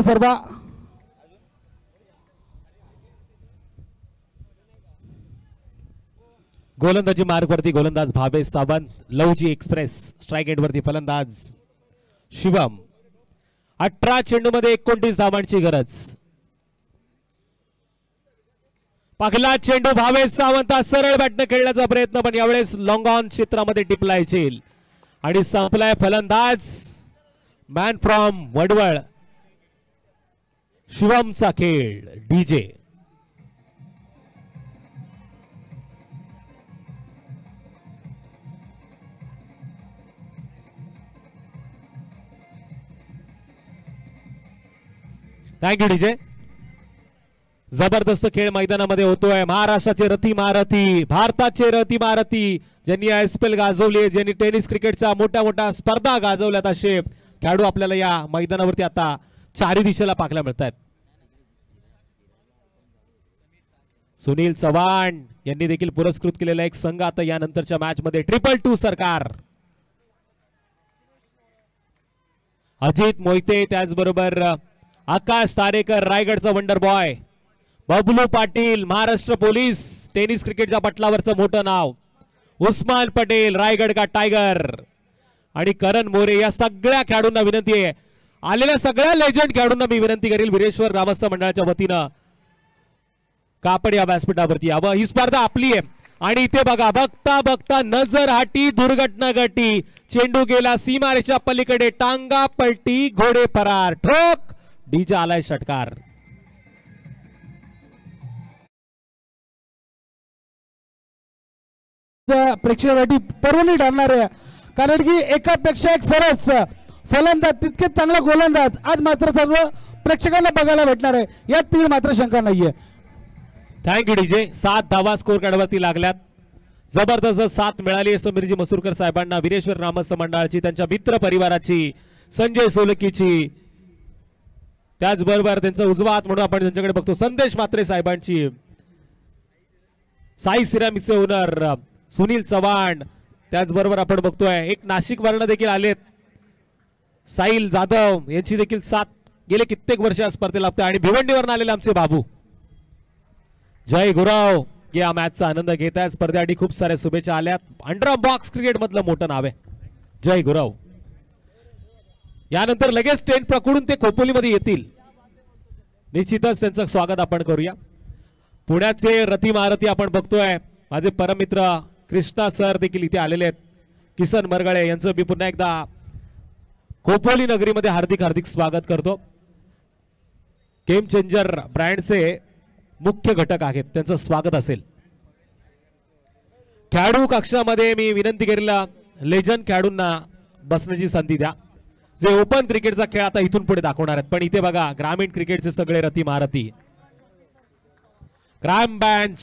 Speaker 3: गोलंदाजी मार्गवरती गोलंदाज Bhavesh Sawant. Lavji express strike and वरती फलंदाज शिवम. 18 चेंडूमध्ये 29 धावांची गरज. पहिला चेंडू भावेश सावंत सरळ बॅटने खेळण्याचा प्रयत्न, पण यावेळेस लॉंग ऑन क्षेत्रामध्ये टिपलाय झेल आणि संपलाय फलंदाज मॅन फ्रॉम वडवळ शिवमचा खेळ डीजे. Thank you DJ. जबरदस्त खेळ मैदानामध्ये होतोय. महाराष्ट्राचे रथी महारथी, भारताचे रथी महारथी, ज्यांनी ISPL गाजवली, ज्यांनी टेनिस क्रिकेटच्या मोठ्या मोठ्या स्पर्धा गाजवल्यात, असे खेळाडू आपल्याला या मैदानावरती आता चारी दिशेला पाहायला मिळत आहेत. सुनील चव्हाण यांनी देखील पुरस्कृत केलेला एक संघ आता यानंतरच्या मॅच मध्ये 222 सरकार. अजित मोहिते, त्याचबरोबर आकाश तारेकर रायगडचा wonder boy, Bablu Patil Maharashtra police tennis क्रिकेटच्या पटलावरचं मोठं नाव, उस्मान पटेल रायगड का टायगर आणि करण मोरे, या सगळ्या खेळाडूंना विनंती आहे, आलेल्या सगळ्या लेजंड खेळाडूंना मी विनंती करेल वीरेश्वर ग्रामस्थ मंडळाच्या वतीनं कापड या व्यासपीठावरती यावं. ही स्पर्धा आपली आहे आणि इथे बघा, बघता बघता नजर हाटी दुर्घटना घटी, चेंडू गेला सीमारेषा पलीकडे, टांगा पलटी घोडे फरार, ठोक डीजे आलाय षटकार.
Speaker 2: प्रेक्षकांसाठी पर्वणी ठरणार आहे, कारण की एकापेक्षा एक सरस फलंदाज, तितके चांगला गोलंदाज आज मात्र सर्व प्रेक्षकांना बघायला भेटणार आहे, यात तीळ मात्र शंका नाहीये.
Speaker 3: Thank you DJ. 7 धावा स्कोर कार्डवरती लागल्यात. जबरदस्त साथ मिळाली समीरजी मसूरकर साहेबांना, वीरेश्वर ग्रामस्थ मंडळाची, त्यांच्या मित्र परिवाराची, संजय सोलकीची, त्याचबरोबर त्यांचा उजवा हात म्हणून आपण त्यांच्याकडे बघतो संदेश म्हात्रे साहेबांची, साई सिरामिक्सचे ओनर सुनील चव्हाण, त्याचबरोबर आपण बघतोय एक नाशिक वर्ण देखील आलेत, साहिल जाधव यांची देखील साथ गेले कित्येक वर्ष या स्पर्धेला लागते, आणि भिवंडीवरून आलेले आमचे बाबू जय गुराव या मॅचचा आनंद घेत आहेत. स्पर्धेसाठी खूप साऱ्या शुभेच्छा आल्यात. अंडर बॉक्स क्रिकेट मधलं मोठं नाव आहे जय गुराव. यानंतर लगेच ट्रेन पकडून ते खोपोलीमध्ये येतील, निश्चितच त्यांचं स्वागत आपण करूया. पुण्याचे रथी महारथी आपण बघतोय, माझे परममित्र कृष्णा सर देखील इथे आलेले आहेत, किसन मरगळे यांचं मी पुन्हा एकदा खोपोली नगरीमध्ये हार्दिक हार्दिक स्वागत करतो. गेम चेंजर ब्रँडचे मुख्य घटक आहेत, त्यांचं स्वागत असेल. खेळाडू कक्षामध्ये मी विनंती केलेला लेजंड खेळाडूंना बसण्याची संधी द्या, जे ओपन क्रिकेटचा खेळ आता इथून पुढे दाखवणार आहेत. पण इथे बघा ग्रामीण क्रिकेटचे सगळे रथी महारथी, crime branch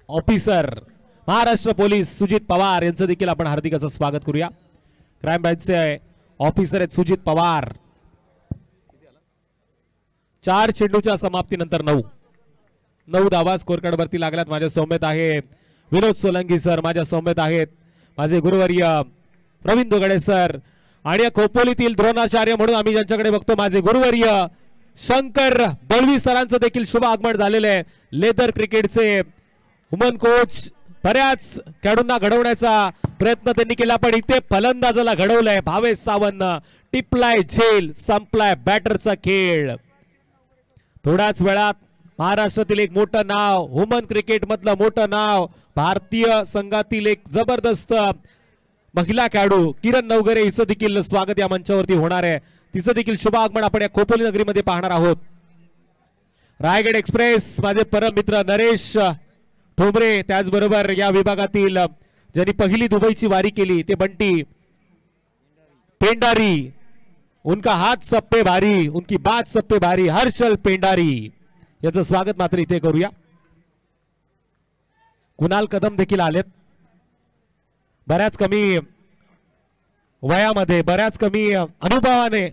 Speaker 3: officer Maharashtra police Sujit Pawar यांचं देखील आपण हार्दिक असं स्वागत करूया. क्राईम ब्रांचचे ऑफिसर आहेत सुजित पवार. 4 चेंडूच्या समाप्तीनंतर 9 धावा स्कोर कार्ड वरती लागल्यात. माझ्या सौम्यत आहे विनोद सोलंकी सर, माझ्या सौम्यत आहेत माझे गुरुवर्य प्रवीण दोगडे सर, आणि खोपोलीतील द्रोणाचार्य म्हणून आम्ही ज्यांच्याकडे बघतो माझे गुरुवर्य शंकर बळवी सरांचं देखील शुभ आगमन झालेलं आहे. लेदर क्रिकेटचे वुमन कोच, बऱ्याच खेळाडूंना घडवण्याचा प्रयत्न त्यांनी केला, पण इथे फलंदाजाला घडवलंय भावेश सावंत. टिपलाय झेल, संपलाय बॅटरचा खेळ. थोड्याच वेळात महाराष्ट्रातील एक मोठं नाव, वुमन क्रिकेट मधलं मोठं नाव, भारतीय संघातील एक जबरदस्त महिला खेळाडू किरण नवघरे हिचं देखील स्वागत या मंचावरती होणार आहे. तिचं देखील शुभ आगमन आपण या खोपोली नगरीमध्ये पाहणार आहोत. रायगड एक्सप्रेस माझे परम मित्र नरेश ठोंबरे, त्याचबरोबर या विभागातील ज्यांनी पहिली दुबईची वारी केली ते बंटी पेंडारी, उनका हाथ सब पे भारी, उनकी बात सब पे भारी, हर्षल पेंडारी याचं स्वागत मात्र इथे करूया. कुणाल कदम देखील आलेत, बऱ्याच कमी वयामध्ये, बऱ्याच कमी अनुभवाने,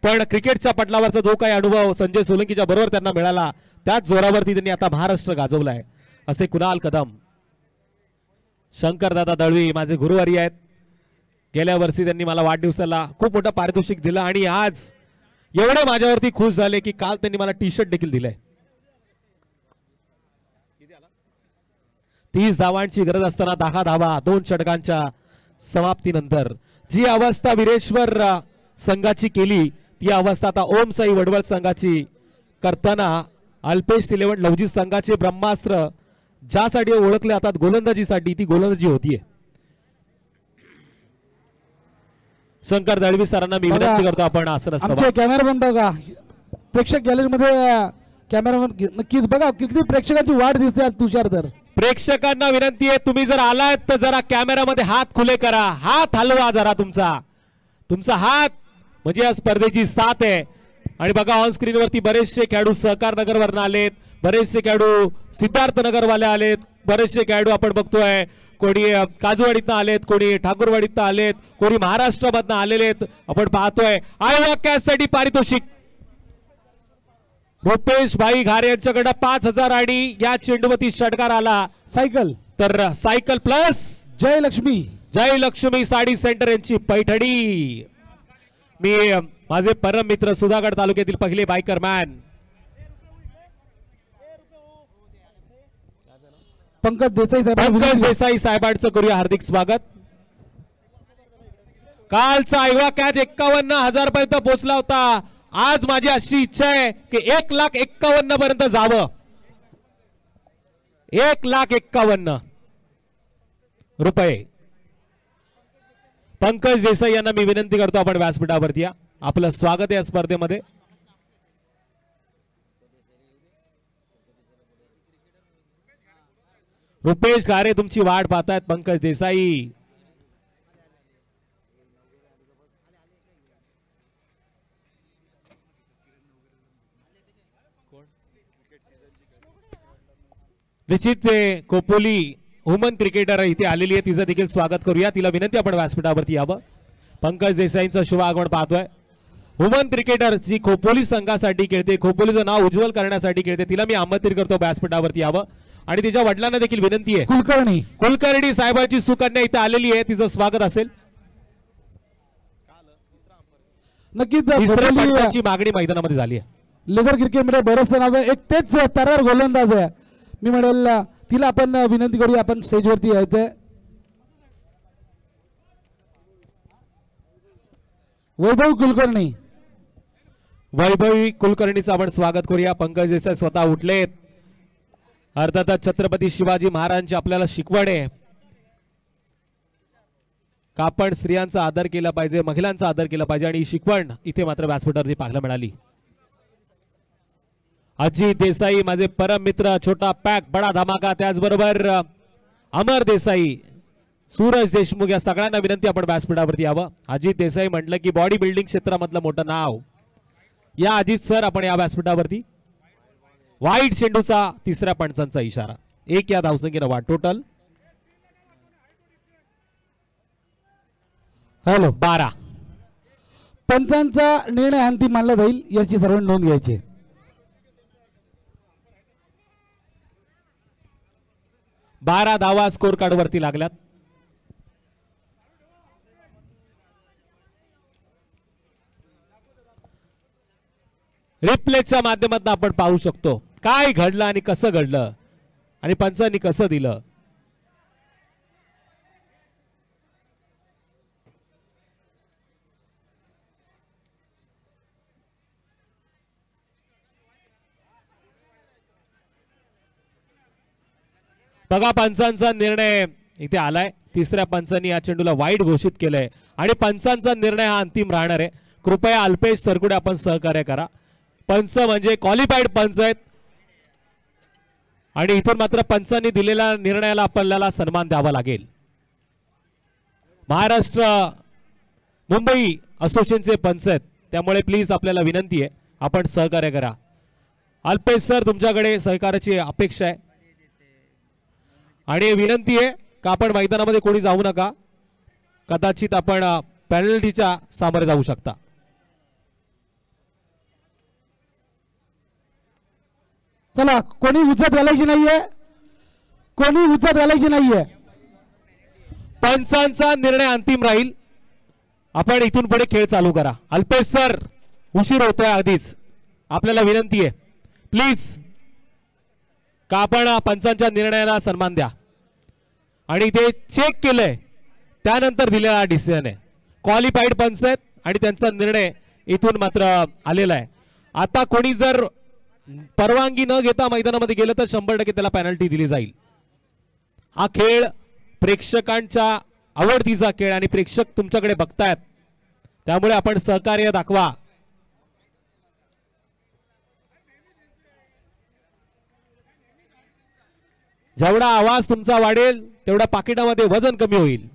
Speaker 3: पण क्रिकेटच्या पटलावरचा जो काही अनुभव संजय सोलंकीच्या बरोबर त्यांना मिळाला त्याच जोरावरती त्यांनी आता महाराष्ट्र गाजवलाय असे कुणाल कदम. शंकरदादा दळवी माझे गुरुवारी आहेत, गेल्या वर्षी त्यांनी मला वाढदिवसाला खूप मोठं पारितोषिक दिलं आणि आज एवढे माझ्यावरती खुश झाले की काल त्यांनी मला टी शर्ट देखील दिलंय. 30 धावांची गरज असताना 10 धावा 2 षटकांच्या समाप्तीनंतर जी अवस्था वीरेश्वर संघाची केली ती अवस्था आता ओम साई वडवळ संघाची करताना अल्पेश 11 लवजी संघाचे ब्रह्मास्त्र ज्यासाठी ओळखले जातात गोलंदाजीसाठी ती गोलंदाजी होतीये. शंकर दळवी सरांना मी विनंती करतो आपण आसन
Speaker 2: आमचे कॅमेरामन बघा प्रेक्षक गॅलरीमध्ये कॅमेरामन नक्कीच बघा किती प्रेक्षकांची वाट दिसते आज तुषार तर.
Speaker 3: प्रेक्षकांना विनंती आहे तुम्ही जर आलात तर जरा कॅमेरामध्ये हात खुले करा, हात हलवा जरा तुमचा हात म्हणजे या स्पर्धेची साथ आहे. आणि बघा ऑन स्क्रीन वरती बरेचसे खेळाडू सहकार नगर वरनं आलेत, बरेचसे खेळाडू सिद्धार्थ नगर वाले आलेत, बरेचसे खेळाडू आपण बघतोय कोणी काजूवाडीतनं आलेत, कोणी ठाकूरवाडीतनं आलेत, कोणी महाराष्ट्रामधनं आलेले आहेत. आपण पाहतोय आय वाक्यासाठी पारितोषिक रुपेश भाई घारे यांच्याकडे 5000 आणि या चेंडूवरती षटकार आला
Speaker 2: सायकल
Speaker 3: तर सायकल प्लस जय लक्ष्मी साडी सेंटर यांची पैठणी. मी माझे परम मित्र सुधागड तालुक्यातील पहिले बायकर मॅन
Speaker 2: पंकज
Speaker 3: देसाई साहेबांचं करूया हार्दिक स्वागत. कालचा आयवा कॅच 51,000 पर्यंत पोहोचला होता. आज माझी अशी इच्छा आहे की 1,51,000 पर्यंत जावं. 1,51,000 रुपये. पंकज देसाई यांना मी विनंती करतो आपण व्यासपीठावरती या. आपलं स्वागत आहे या स्पर्धेमध्ये. रुपेश घारे तुमची वाट पाहतायत. पंकज देसाई निश्चित ते कोपोली वुमन क्रिकेटर इथे आलेली आहे, तिचं देखील स्वागत करूया. तिला विनंती आपण व्यासपीठावरती यावं. पंकज देसाईंचं शुभ आगमन पाहतोय. वुमन क्रिकेटर जी खोपोली संघासाठी खेळते, खोपोलीचं नाव उज्ज्वल करण्यासाठी खेळते, तिला मी आमंत्रित करतो व्यासपीठावरती यावं. आणि तिच्या वडिलांना देखील विनंती आहे, कुलकर्णी साहेबांची सुकन्या इथे आलेली आहे, तिचं स्वागत असेल.
Speaker 2: नक्कीच
Speaker 3: मागणी मैदानामध्ये झाली आहे.
Speaker 2: लेदर क्रिकेटमध्ये बरंच नाव आहे, एक तेच तरार गोलंदाज आहे. मी म्हणेल तिला आपण विनंती करूया आपण स्टेजवरती यायचंय.
Speaker 3: वैभवी कुलकर्णीचं आपण स्वागत करूया. पंकज देसाई स्वतः उठलेत. अर्थातच छत्रपती शिवाजी महाराजांची आपल्याला शिकवण आहे का आपण स्त्रियांचा आदर केला पाहिजे, महिलांचा आदर केला पाहिजे, आणि ही शिकवण इथे मात्र व्यासपीठावरती पाहायला मिळाली. अजित देसाई माझे परम मित्र, छोटा पॅक बडा धमाका, त्याचबरोबर अमर देसाई, सूरज देशमुख या सगळ्यांना विनंती आपण व्यासपीठावरती यावं. अजित देसाई म्हटलं की बॉडी बिल्डिंग क्षेत्रामधलं मोठं नाव. या अजित सर आपण या व्यासपीठावरती. वाईट चेंडूचा तिसऱ्या पंचांचा इशारा. 1 या धावसंख्येनं वाढ. टोटल 12.
Speaker 2: पंचांचा निर्णय अंतिम मानला जाईल याची सर्व नोंद घ्यायची.
Speaker 3: 12 धावा स्कोर कार्ड वरती लागल्यात. रिप्लेच्या माध्यमातून आपण पाहू शकतो काय घडलं आणि कसं घडलं आणि पंचांनी कसं दिलं. बघा पंचांचा निर्णय इथे आलाय. तिसऱ्या पंचांनी या चेंडूला वाईट घोषित केलंय आणि पंचांचा निर्णय हा अंतिम राहणार आहे. कृपया अल्पेश सरकुडे आपण सहकार्य करा. पंच म्हणजे क्वालिफाईड पंच आहेत आणि इथून मात्र पंचांनी दिलेल्या निर्णयाला आपल्याला सन्मान द्यावा लागेल. महाराष्ट्र मुंबई असोसिएशनचे पंच आहेत, त्यामुळे प्लीज आपल्याला विनंती आहे आपण सहकार्य करा. अल्पेश सर तुमच्याकडे सहकार्याची अपेक्षा आहे आणि विनंती आहे का आपण मैदानामध्ये कोणी जाऊ नका. कदाचित आपण पेनल्टीच्या सामोरे जाऊ शकता.
Speaker 2: चला कोणी उचत घालायची नाहीये, कोणी उचत घालायची नाहीये.
Speaker 3: पंचांचा निर्णय अंतिम राहील. आपण इथून पुढे खेळ चालू करा. अल्पेश सर उशीर होतोय आधीच, आपल्याला विनंती आहे प्लीज का आपण पंचांच्या निर्णयाला सन्मान द्या. आणि ते चेक केलंय त्यानंतर दिलेला डिसिजन आहे. क्वालिफाईड पंच आहेत आणि त्यांचा निर्णय इथून मात्र आलेला आहे. आता कोणी जर परवानगी न घेता मैदानामध्ये गेलं तर 100% त्याला पेनल्टी दिली जाईल. हा खेळ प्रेक्षकांच्या आवडतीचा खेळ आणि प्रेक्षक तुमच्याकडे बघतायत, त्यामुळे आपण सहकार्य दाखवा. जेवढा आवाज तुमचा वाढेल तेवढा पाकिटामध्ये वजन कमी होईल.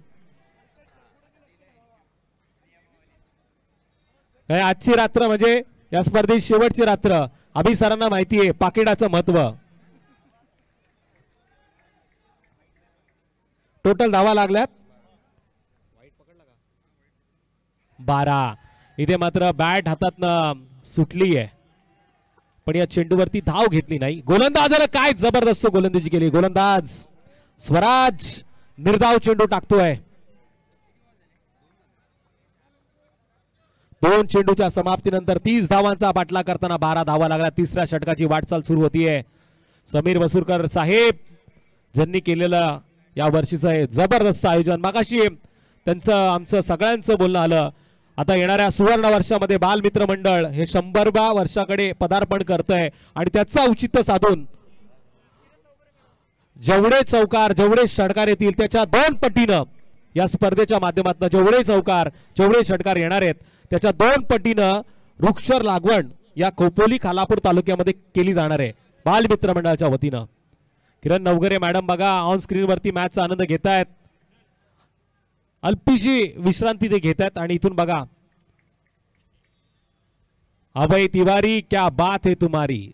Speaker 3: आजची रात्र म्हणजे या स्पर्धेत शेवटची रात्र. अभि सरांना माहिती आहे पाकिटाचं महत्व. टोटल धावा लागल्यात 12. इथे मात्र बॅट हातातनं सुटली आहे, पण या चेंडूवरती धाव घेतली नाही. गोलंदाजाला काय जबरदस्त गोलंदाजी केली. गोलंदाज स्वराज निर्धाव चेंडू टाकतोय. 2 चेंडूच्या समाप्तीनंतर 30 धावांचा पाठलाग करताना 12 धावा लागल्या. तिसऱ्या षटकाची वाटचाल सुरू होतीये. समीर वसूरकर साहेब ज्यांनी केलेलं या वर्षीचं हे जबरदस्त आयोजन. मागाशी त्यांचं आमचं सगळ्यांचं बोलणं आलं. आता येणाऱ्या सुवर्ण वर्षामध्ये बालमित्र मंडळ हे 100व्या वर्षाकडे पदार्पण करतंय आणि त्याचा औचित्य साधून जेवढे चौकार जेवढे षटकार येतील त्याच्या 2 पटीनं या स्पर्धेच्या माध्यमातून जेवढे चौकार जेवढे षटकार येणार आहेत त्याच्या 2 पटीनं वृक्षर लागवण या खोपोली खालापूर तालुक्यामध्ये केली जाणार आहे बालमित्र मंडळाच्या वतीनं. किरण नवघरे मॅडम बघा ऑन स्क्रीन वरती मॅचचा आनंद घेतायत. अल्पीशी विश्रांती ते घेत आहेत आणि इथून बघा अभय तिवारी क्या बात है तुम्हारी.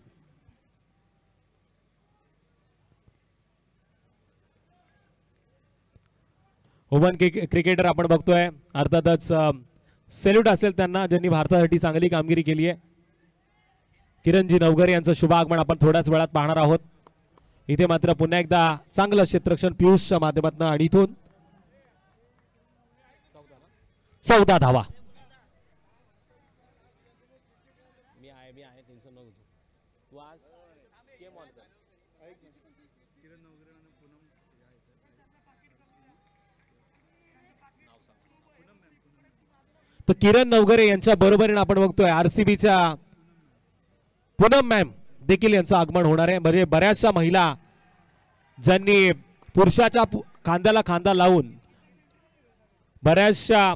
Speaker 3: वुमन क्रिकेटर आपण बघतोय. अर्थातच सॅल्यूट असेल त्यांना ज्यांनी भारतासाठी चांगली कामगिरी केली आहे. किरणजी नवघरे यांचं शुभ आगमन आपण थोड्याच वेळात पाहणार आहोत. इथे मात्र पुन्हा एकदा चांगलं क्षेत्ररक्षण पियुषच्या माध्यमातून आणि इथून 14 धावा. तर किरण नवघरे यांच्या बरोबरीने आपण बघतोय आरसीबीच्या पूनम मॅम देखील यांचं आगमन होणार आहे. म्हणजे बऱ्याचशा महिला ज्यांनी पुरुषाच्या खांद्याला खांदा लावून बऱ्याचशा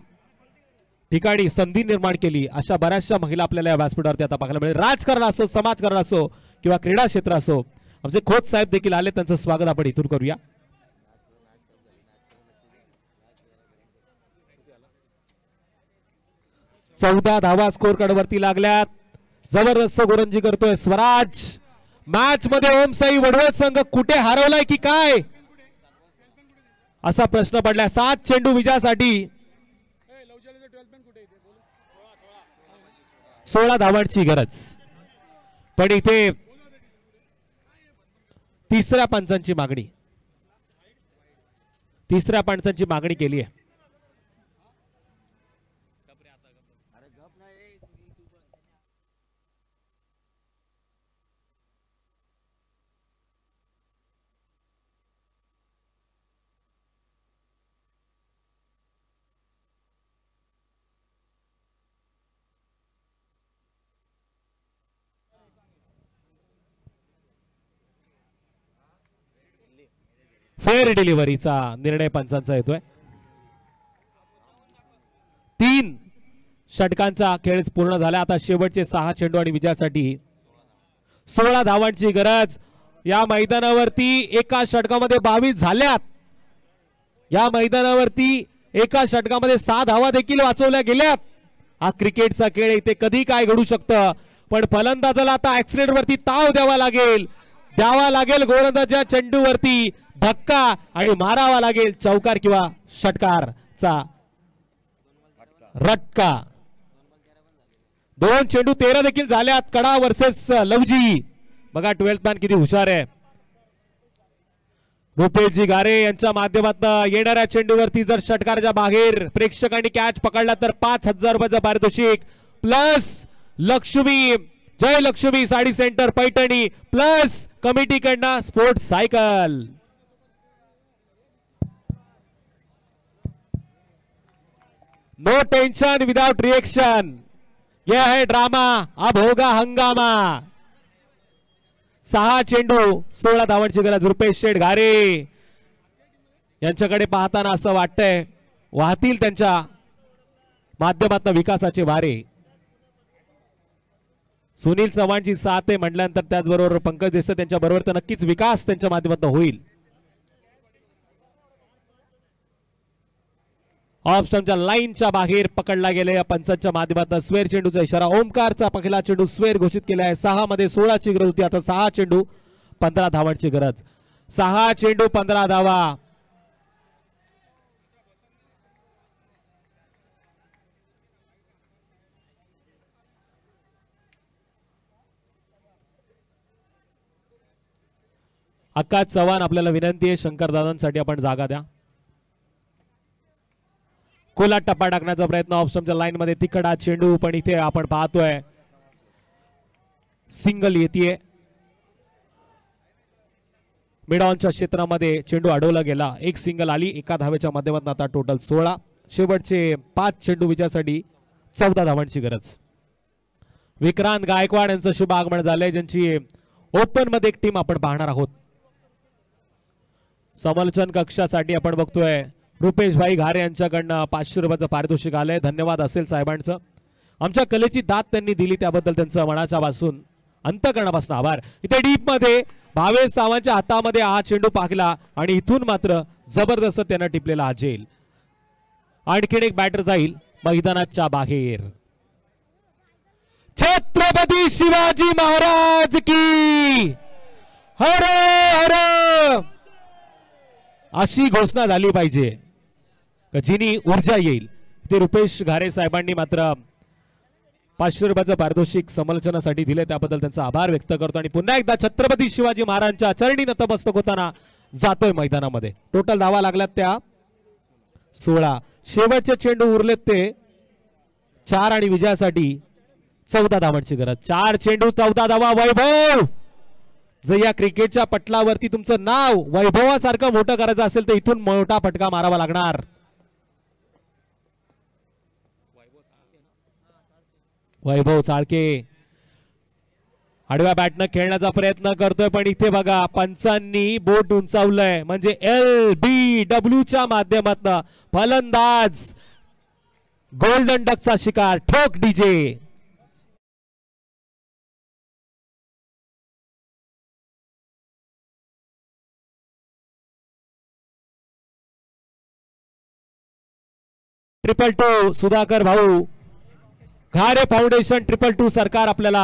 Speaker 3: ठिकाणी संधी निर्माण केली अशा बऱ्याचशा महिला आपल्याला या व्यासपीठावरती आता पाहायला मिळेल. राजकारण असो समाजकारण असो किंवा क्रीडा क्षेत्र असो आमचे खोत साहेब देखील आले. त्यांचं स्वागत आपण इथून करूया. चौदा धावा स्कोर कार्ड वरती लागल्यात. जबरदस्त गोलंदाजी करतोय स्वराज. मॅच मध्ये ओमसाई वडवळ संघ कुठे हरवलाय की काय असा प्रश्न पडलाय. 7 चेंडू विजयासाठी 16 धावांची गरज, पण इथे तिसऱ्या पंचांची मागणी केली आहे. फेअर डिलिव्हरीचा निर्णय पंचांचा येतोय. 3 षटकांचा खेळ पूर्ण झाला. आता शेवटचे 6 चेंडू आणि विजयासाठी 16 धावांची गरज. या मैदानावरती एका षटकामध्ये 22 झाल्यात. या मैदानावरती एका षटकामध्ये 6 धावा देखील वाचवल्या गेल्यात. हा क्रिकेटचा खेळ, इथे कधी काय घडू शकतं. पण फलंदाजाला आता ऍक्सिडेंट वरती ताव द्यावा लागेल गोलंदाजाच्या चेंडूवरती धक्का आणि मारावा लागेल चौकार किंवा षटकारचा रटका. 2 चेंडू 13 देखील झाल्यात. कडा वर्सेस लवजी. बघा 12th मॅन किती हुशार आहे. रुपेशजी गारे यांच्या माध्यमातून येणाऱ्या चेंडूवरती जर षटकाराच्या बाहेर प्रेक्षकांनी कॅच पकडला तर 5,000 रुपयाचं पारितोषिक plus Lakshmi Jai Lakshmi sari centre Paithani plus कमिटीकडनं sports cycle. No tension without reaction, यह है ड्रामा, अब होगा हंगामा. 6 चेंडू 16 धावांची गरज. रुपेश शेठ घारे यांच्याकडे पाहताना असं वाटतंय वाहतील त्यांच्या माध्यमातून विकासाचे वारे. सुनील चव्हाणची साथ आहे म्हटल्यानंतर त्याचबरोबर पंकज देसाई त्यांच्या बरोबर तर नक्कीच विकास त्यांच्या माध्यमातून होईल. ऑफ स्टंपच्या लाईनच्या बाहेर पकडला गेले या पंचांच्या माध्यमातून. स्वेर चेंडूचा इशारा. ओमकारचा पहिला चेंडू स्वेर घोषित केला आहे. 6 मध्ये 16 ची गरज होती. आता 6 चेंडू 15 धावांची गरज. 6 चेंडू 15 धावा. आकाश चव्हाण आपल्याला विनंती आहे शंकरदादांसाठी आपण जागा द्या. कोला टप्पा टाकण्याचा प्रयत्न ऑफ स्टंपच्या लाईन मध्ये. तिकडा चेंडू पण इथे आपण पाहतोय सिंगल येते. मिड ऑनच्या क्षेत्रामध्ये चेंडू अडवला गेला. एक सिंगल आली एका धावेच्या माध्यमातून. आता टोटल 16. शेवटचे 5 चेंडू विजयासाठी 14 धावांची गरज. विक्रांत गायकवाड यांचं शुभ आगमन झालंय ज्यांची ओपन मध्ये एक टीम आपण पाहणार आहोत. समालोचन कक्षासाठी आपण बघतोय रुपेश भाई घारे यांच्याकडनं 500 रुपयाचं पारितोषिक आलंय. धन्यवाद असेल साहेबांचं. आमच्या कलेची दाद त्यांनी दिली त्याबद्दल त्यांचं मनाच्या पासून अंतःकरणापासून आभार. इथे डीप मध्ये भावेश सावंतच्या हातामध्ये हा चेंडू पाकला आणि इथून मात्र जबरदस्त त्यांना टिपलेला हा झेल. आणखीन एक बॅटर जाईल मैदानाच्या बाहेर. छत्रपती शिवाजी महाराज की हर हर अशी घोषणा झाली पाहिजे जिनी ऊर्जा येईल. ते रुपेश घारे साहेबांनी मात्र 500 रुपयाचं पारितोषिक समालोचनासाठी दिले त्याबद्दल त्यांचा आभार व्यक्त करतो. आणि पुन्हा एकदा छत्रपती शिवाजी महाराजांच्या चरणी नतमस्तक होताना जातोय मैदानामध्ये. टोटल धावा लागल्यात त्या 16. शेवटचे चेंडू उरलेत ते 4 आणि विजयासाठी 14 धावांची गरज. 4 चेंडू 14 धावा. वैभव जर या क्रिकेटच्या पटलावरती तुमचं नाव वैभवासारखं मोठं करायचं असेल तर इथून मोठा फटका मारावा लागणार. वैभव चाळके आडव्या बॅटनं खेळण्याचा प्रयत्न करतोय पण इथे बघा पंचांनी बोट उंचावलंय म्हणजे LBW च्या माध्यमातून फलंदाज गोल्डन डकचा शिकार ठोक डीजे. ट्रिपल 2 सुधाकर भाऊ घारे फाउंडेशन 222 सरकार आपल्याला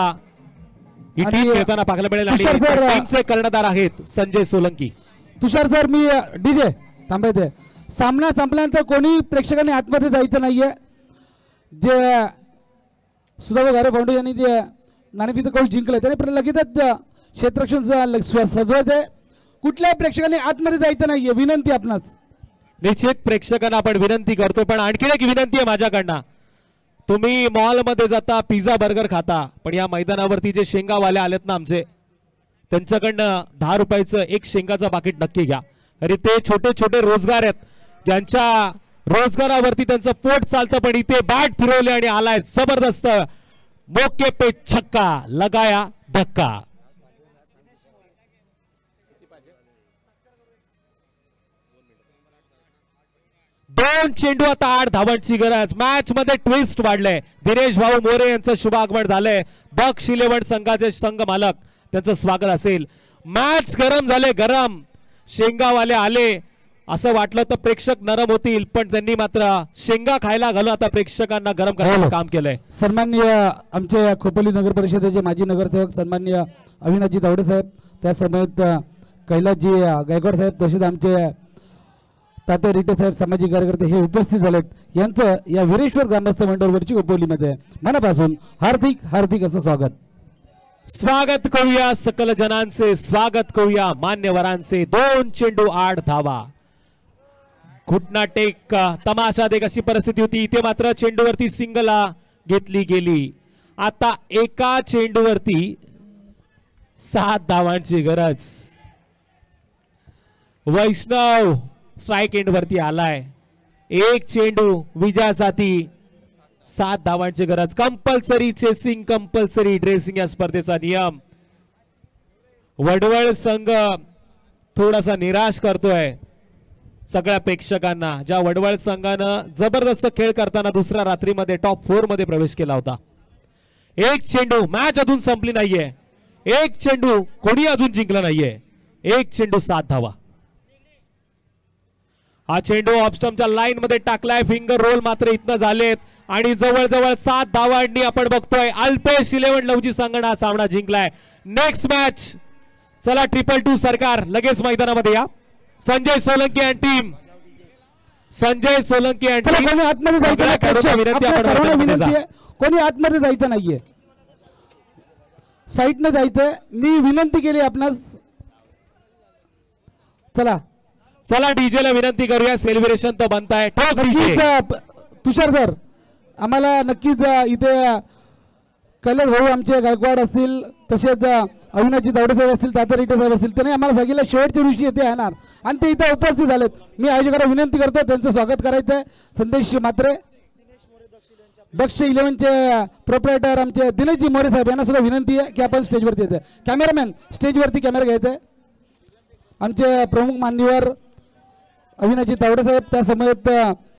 Speaker 3: ही टीम खेळताना पाहायला मिळेल. आणि टीमचे कर्णधार आहेत संजय सोलंकी.
Speaker 2: तुषार सर मी डीजे थांबायचे. सामना संपल्यानंतर कोणी प्रेक्षकांनी आतमध्ये जायचं नाहीये. जे सुधाकर घारे फाउंडेशनने जे नाणेफेक कौल जिंकले त्याने लगेचच क्षेत्ररक्षण सजवायचंय. कुठल्याही प्रेक्षकांनी आतमध्ये जायचं नाहीये विनंती आपणास.
Speaker 3: निश्चित प्रेक्षकांना आपण विनंती करतो पण आणखी एक विनंती आहे माझ्याकडनं. तुम्ही मॉल मध्ये जाता पिझ्झा बर्गर खाता पण या मैदानावरती जे शेंगावाले आलेत ना आमचे त्यांच्याकडनं 10 रुपयाचं एक शेंगाचं पाकिट नक्की घ्या. अरे ते छोटे छोटे रोजगार आहेत ज्यांच्या रोजगारावरती त्यांचं पोट चालतं पण इथे बॅट फिरवले आणि आलाय जबरदस्त मोके पे छक्का लगाया धक्का. दोन चेंडू आता 8 धावांची गरज. मॅच मध्ये ट्विस्ट वाढलंय. दिनेश भाऊ मोरे यांचं शुभ आगमन झालंय. बक्स 11 संघाचे संघ मालक त्यांचं स्वागत असेल. मॅच गरम झाले गरम. शेंगावाले आले असं वाटलं तर प्रेक्षक नरम होतील पण त्यांनी मात्र शेंगा खायला घालून आता प्रेक्षकांना गरम करण्याचं काम केलंय.
Speaker 2: सन्माननीय आमचे खोपोली नगर परिषदेचे माजी नगरसेवक सन्माननीय अविनाशजी तावडे साहेब त्यासमेत कैलासजी गायकवाड साहेब तसेच आमचे तात्या रिटे साहेब सामाजिक कार्यकर्ते हे उपस्थित झालेत. यांचं या वीरेश्वर ग्रामस्थ मंडळवरची खोपोलीमध्ये मनापासून हार्दिक हार्दिक असं स्वागत.
Speaker 3: स्वागत करूया सकल जनांचे. स्वागत करूया मान्यवरांचे. 2 चेंडू 8 धावा. घुटना टेक तमाशा देख अशी परिस्थिती होती. इथे मात्र चेंडूवरती सिंगला घेतली गेली. आता एका चेंडूवरती 7 धावांची गरज. वैष्णव स्ट्राइक एंड वरती आलाय. एक चेंडू विजयासाठी 7 धावांची गरज. कंपल्सरी चेसिंग कंपल्सरी ड्रेसिंग या स्पर्धेचा नियम. वडवळ संघ थोडासा निराश करतोय सगळ्या प्रेक्षकांना, ज्या वडवळ संघानं जबरदस्त खेळ करताना दुसऱ्या रात्रीमध्ये टॉप 4 मध्ये प्रवेश केला होता. एक चेंडू, मॅच अजून संपली नाहीये, एक चेंडू कोणी अजून जिंकला नाहीये, एक चेंडू 7 धावा. हा चेंडू ऑफस्टम्पच्या लाईन मध्ये टाकलाय, फिंगर रोल मात्र इथनं झालेत आणि जवळजवळ 7 धावांनी आपण बघतोय अल्पेश 11 लवजी संघानं हा सामना जिंकलाय. नेक्स्ट मॅच, चला 222 सरकार लगेच मैदानामध्ये या. Sanjay Solanki and team, Sanjay Solanki and
Speaker 2: चला,
Speaker 3: टीम,
Speaker 2: कोणी आतमध्ये जायचं नाही.
Speaker 3: विनंती
Speaker 2: आपल्या सर्वांना
Speaker 3: आपण
Speaker 2: विनंती आहे, कोणी आतमध्ये जायचं नाहीये, साईडने जायचंय. मी विनंती केली आपणास. चला
Speaker 3: चला डीजे ला विनंती करूया, सेलिब्रेशन तर बनताय.
Speaker 2: नक्कीच तुषार सर, आम्हाला नक्कीच इथे कैलास भाऊ आमचे गायकवाड असतील, तसेच अविनाशजी तावडे साहेब असतील, तात्या रेड्डी साहेब असतील, त्यांनी आम्हाला सांगितलं शेवटच्या दिवशी इथे येणार आणि ते इथे उपस्थित झालेत. मी आयोजकांना विनंती करतो त्यांचं स्वागत करायचं आहे. संदेश म्हात्रे, दक्ष 11चे प्रोप्रायटर आमचे दिनेशजी मोरे साहेब यांना सुद्धा विनंती आहे की आपण स्टेजवरती यायचं. कॅमेरामॅन स्टेजवरती कॅमेरा घ्यायचा आहे. आमचे प्रमुख मान्यवर अविनाशजी तावडे साहेब, त्या समेत